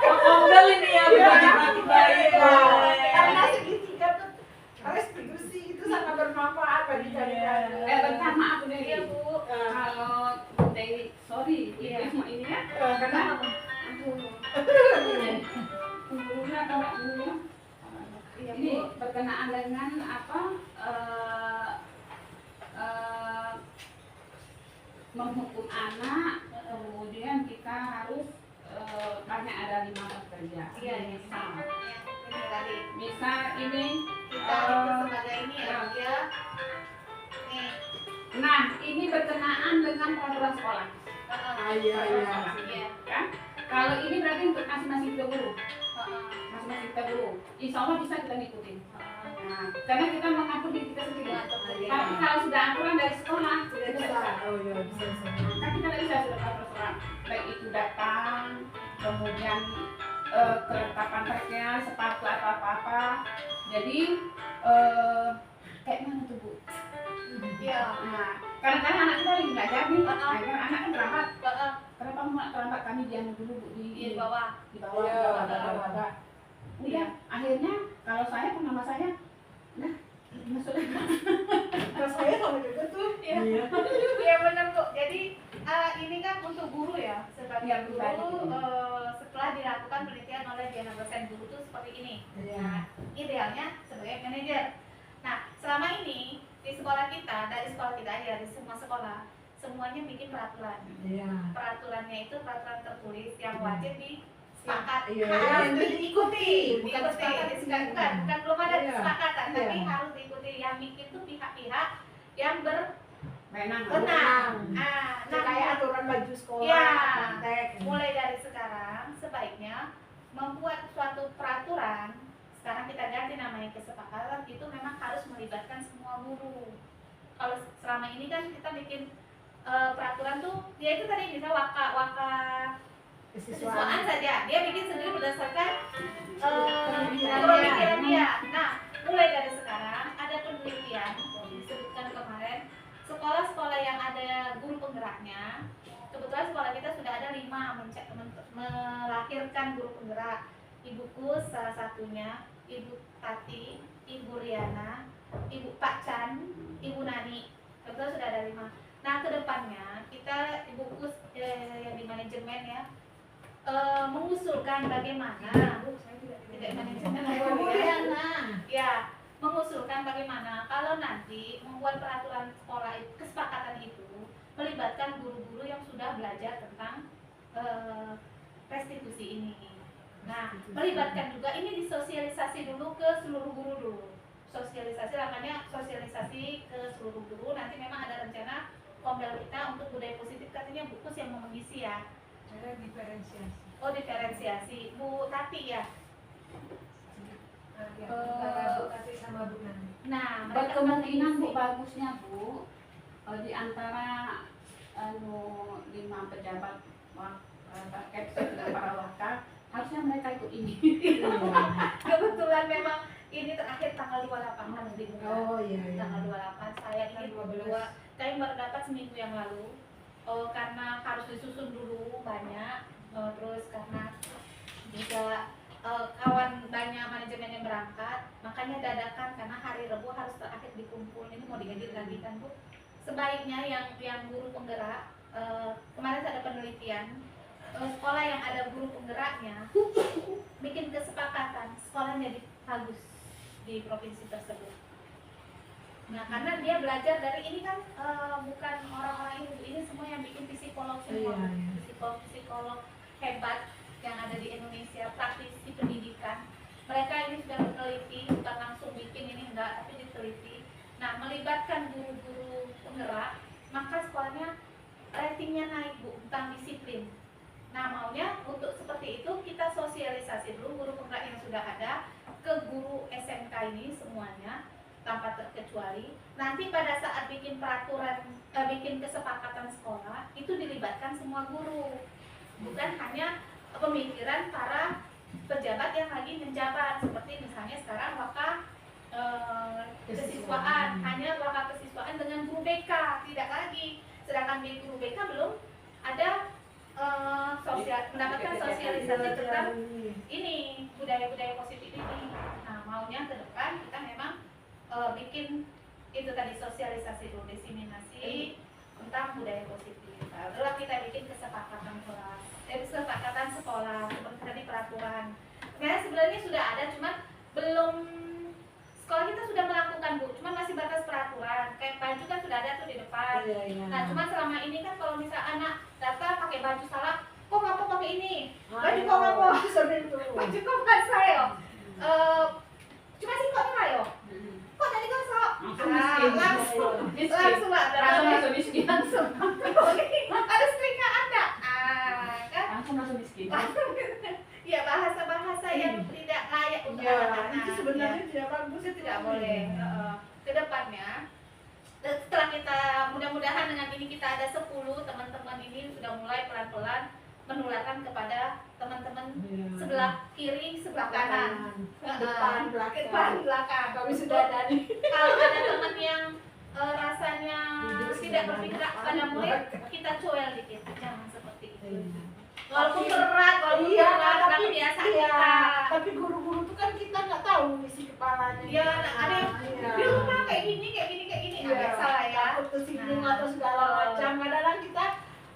Kondel ini ya, bagi baik. Karena segitiga tuh restitusi itu sangat bermanfaat bagi kalian. Bentar maaf Bu Iya Dewi. Bu. Kalau Bu Dewi, sorry, Iya. itu ini ya. Karena gurunya atau nggak gurunya? Iya Ini Bu. berkenaan dengan apa? Menghukum anak, kemudian kita harus banyak ada 5 pekerja. Iya, Misal, ini tadi. misal ini. Kita itu sebagai ini ya, Bu ya. Nih. Nah, ini berkenaan dengan peraturan sekolah. Iya. Iya. Kan? Kalau ini berarti untuk masing-masing kita guru. Masing-masing kita guru. Insya Allah bisa kita ngikutin. Nah, karena kita mengatur diri kita sendiri. Tapi kalau sudah aturan dari sekolah, Tidak kita bisa. bisa. Oh iya, bisa. Kan kita bisa sudah peraturan. Baik itu datang, kemudian kelengkapan pakaian, sepatu atau apa-apa. Jadi kayak mana tuh Bu? Iya. Nah, kadang-kadang anak kita lagi belajar nih, anak kan terlambat. Kenapa mau terlambat, kami diam dulu Bu Di bawah. di bawah, Iya, di bawah. Udah, akhirnya kalau saya penambah saya, nah maksudnya Kalau saya sama juga tuh. Iya. Iya benar Bu. Jadi ini kan untuk guru ya, sebagai Iya, guru setelah dilakukan penelitian oleh Diana dosen guru itu seperti ini. Iya. Nah, idealnya sebagai manajer. Nah, selama ini di sekolah kita, dari sekolah kita aja, di semua sekolah, semuanya bikin peraturan. Iya. Peraturannya itu peraturan tertulis yang wajib disepakati, Iya. harus diikuti, Bukan diikuti. sepakat. Bukan belum ada Iya. kesepakatan, tapi Iya. harus diikuti. Yang bikin itu pihak-pihak yang menang. berwenang. Nah, Nah, kayak aturan baju sekolah, Iya. praktek. mulai dari sekarang sebaiknya membuat suatu peraturan. Sekarang kita ganti namanya kesepakatan, itu memang harus melibatkan semua guru. Kalau selama ini kan kita bikin peraturan tuh, ya itu tadi bisa waka kesiswaan saja, dia bikin sendiri berdasarkan pemikiran dia. Nah, mulai dari sekarang ada penelitian disebutkan kemarin, sekolah-sekolah yang ada guru penggeraknya, kebetulan sekolah kita sudah ada 5 melahirkan guru penggerak. Ibu Kus salah satunya, Ibu Tati, Ibu Riana, Ibu Pak Chan, Ibu Nani. Kebetulan sudah ada 5. Nah, kedepannya kita Ibu Kus yang di manajemen ya, mengusulkan bagaimana, tidak manajemen, ya, mengusulkan bagaimana kalau nanti membuat peraturan sekolah itu, kesepakatan itu melibatkan guru-guru yang sudah belajar tentang restitusi ini. Nah, melibatkan juga ini disosialisasi dulu ke seluruh guru dulu. Sosialisasi namanya sosialisasi ke seluruh guru. Nanti memang ada rencana Komdel kita untuk budaya positif, katanya Bu Kus yang mau mengisi ya. Diferensiasi. Oh, diferensiasi. Bu Tati ya. Bu Tati sama Bu Nani. Nah, mereka Berkemungkinan akan Bu mengisi. bagusnya Bu di antara 5 pejabat paket dan para wakil harusnya mereka ikut ini. Kebetulan memang ini terakhir tanggal 28 harus dibuka. Oh iya iya. Tanggal 28 saya ini kami baru dapat seminggu yang lalu. Karena harus disusun dulu banyak, terus karena juga kawan banyak manajemen yang berangkat, makanya dadakan karena hari Rabu harus terakhir dikumpul. Ini mau diedit lagi kan Bu? Sebaiknya yang guru penggerak, kemarin ada penelitian, sekolah yang ada guru penggeraknya bikin kesepakatan sekolahnya bagus di provinsi tersebut. Nah, karena dia belajar dari ini kan bukan orang-orang ini semua yang bikin psikolog semua, psikolog hebat yang ada di Indonesia, praktisi pendidikan. Mereka ini sudah meneliti, bukan langsung bikin ini enggak, tapi diteliti. Nah, melibatkan guru-guru penggerak, maka sekolahnya ratingnya naik Bu, tentang disiplin. Nah, maunya untuk seperti itu kita sosialisasi dulu guru penggerak yang sudah ada ke guru SMK ini semuanya tanpa terkecuali. Nanti pada saat bikin peraturan, bikin kesepakatan sekolah itu dilibatkan semua guru, bukan hanya pemikiran para pejabat yang lagi menjabat, seperti misalnya sekarang waka kesiswaan, hanya waka kesiswaan dengan guru BK, tidak lagi. Sedangkan di guru BK belum ada mendapatkan sosialisasi tentang ini budaya-budaya positif ini. Nah, maunya ke depan kita memang bikin itu tadi sosialisasi dulu, diseminasi tentang budaya positif. Lalu kita bikin kesepakatan kelas, kesepakatan sekolah, seperti tadi peraturan. Nah, sebenarnya sudah ada, cuman belum, sekolah kita sudah melakukan Bu, cuman masih batas peraturan. Kayak baju kan sudah ada tuh di depan. Nah, cuman selama ini kan kalau misal anak datang pakai baju salah, kok nggak mau pakai ini? Baju kok nggak mau? Baju kok nggak saya? Cuma sih kok nggak yo? Kok tadi kok sok? Langsung Langsung miskin. langsung. Ada setrika Anda? Kan? Langsung miskin. Ya bahasa-bahasa yang tidak layak untuk anak-anak. Itu sebenarnya Ya. tidak bagus, Tidak boleh. Kedepannya setelah kita mudah-mudahan dengan ini kita ada 10 teman-teman ini sudah mulai pelan-pelan menularkan kepada teman-teman sebelah kiri, sebelah kanan, depan, depan, belakang. Kami sudah ada nih. Kalau ada teman yang rasanya tidak berpihak pada murid, kita coel dikit, jangan seperti itu. Walaupun berat, walaupun berat, tapi biasa kita. Tapi guru-guru itu kan kita nggak tahu isi kepalanya. Iya, ada yang di rumah kayak gini, agak salah ya. Takut kesinggung atau segala macam. Kadang-kadang kita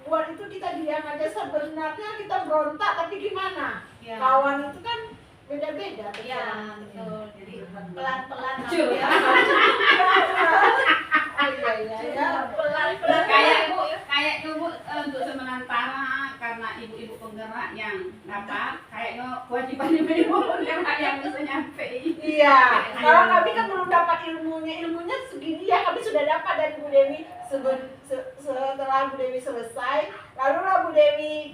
buat itu kita diam aja, sebenarnya kita berontak, tapi gimana? Ya. Kawan itu kan beda-beda. Iya, betul. Jadi pelan-pelan Cur. ya. Oh iya. Pelan-pelan Kayak ibu untuk sementara karena ibu-ibu penggerak yang kayaknya kewajiban ibu penggerak yang bisa nyampe. Iya. Kalau kami kan belum dapat ilmunya segini ya, kami sudah dapat dari Bu Dewi setelah Bu Dewi selesai, lalu Bu Dewi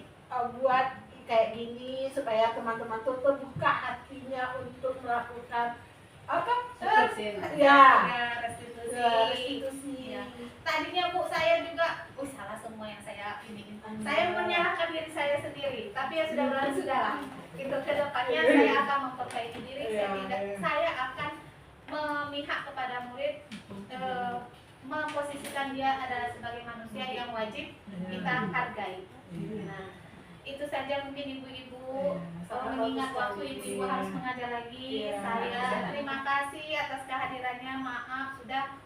buat kayak gini supaya teman-teman tuh terbuka hatinya untuk melakukan apa? Restitusi. Ya. Tadinya Bu saya juga, salah semua yang saya ini. Saya menyalahkan diri saya sendiri, tapi ya sudah berlalu sudahlah. Itu kedepannya saya akan memperbaiki diri, saya akan memihak kepada murid, memposisikan dia adalah sebagai manusia yang wajib kita hargai. Nah, itu saja mungkin ibu-ibu, mengingat waktu ibu-ibu harus mengajar lagi. Saya terima kasih atas kehadirannya, maaf sudah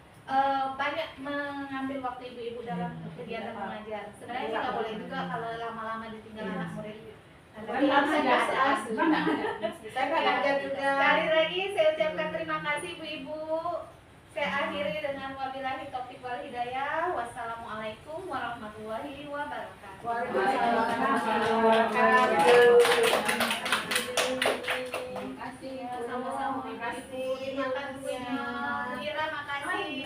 banyak mengambil waktu ibu-ibu dalam kegiatan mengajar. Sebenarnya nggak boleh juga kalau lama-lama ditinggal anak murid. Tapi saya ngajar juga. Sekali lagi saya ucapkan terima kasih ibu-ibu. Saya akhiri dengan wabillahi taufiq wal hidayah. Wassalamualaikum warahmatullahi wabarakatuh. Waalaikumsalam warahmatullahi wabarakatuh. Sama-sama, terima kasih. Terima kasih. Terima kasih.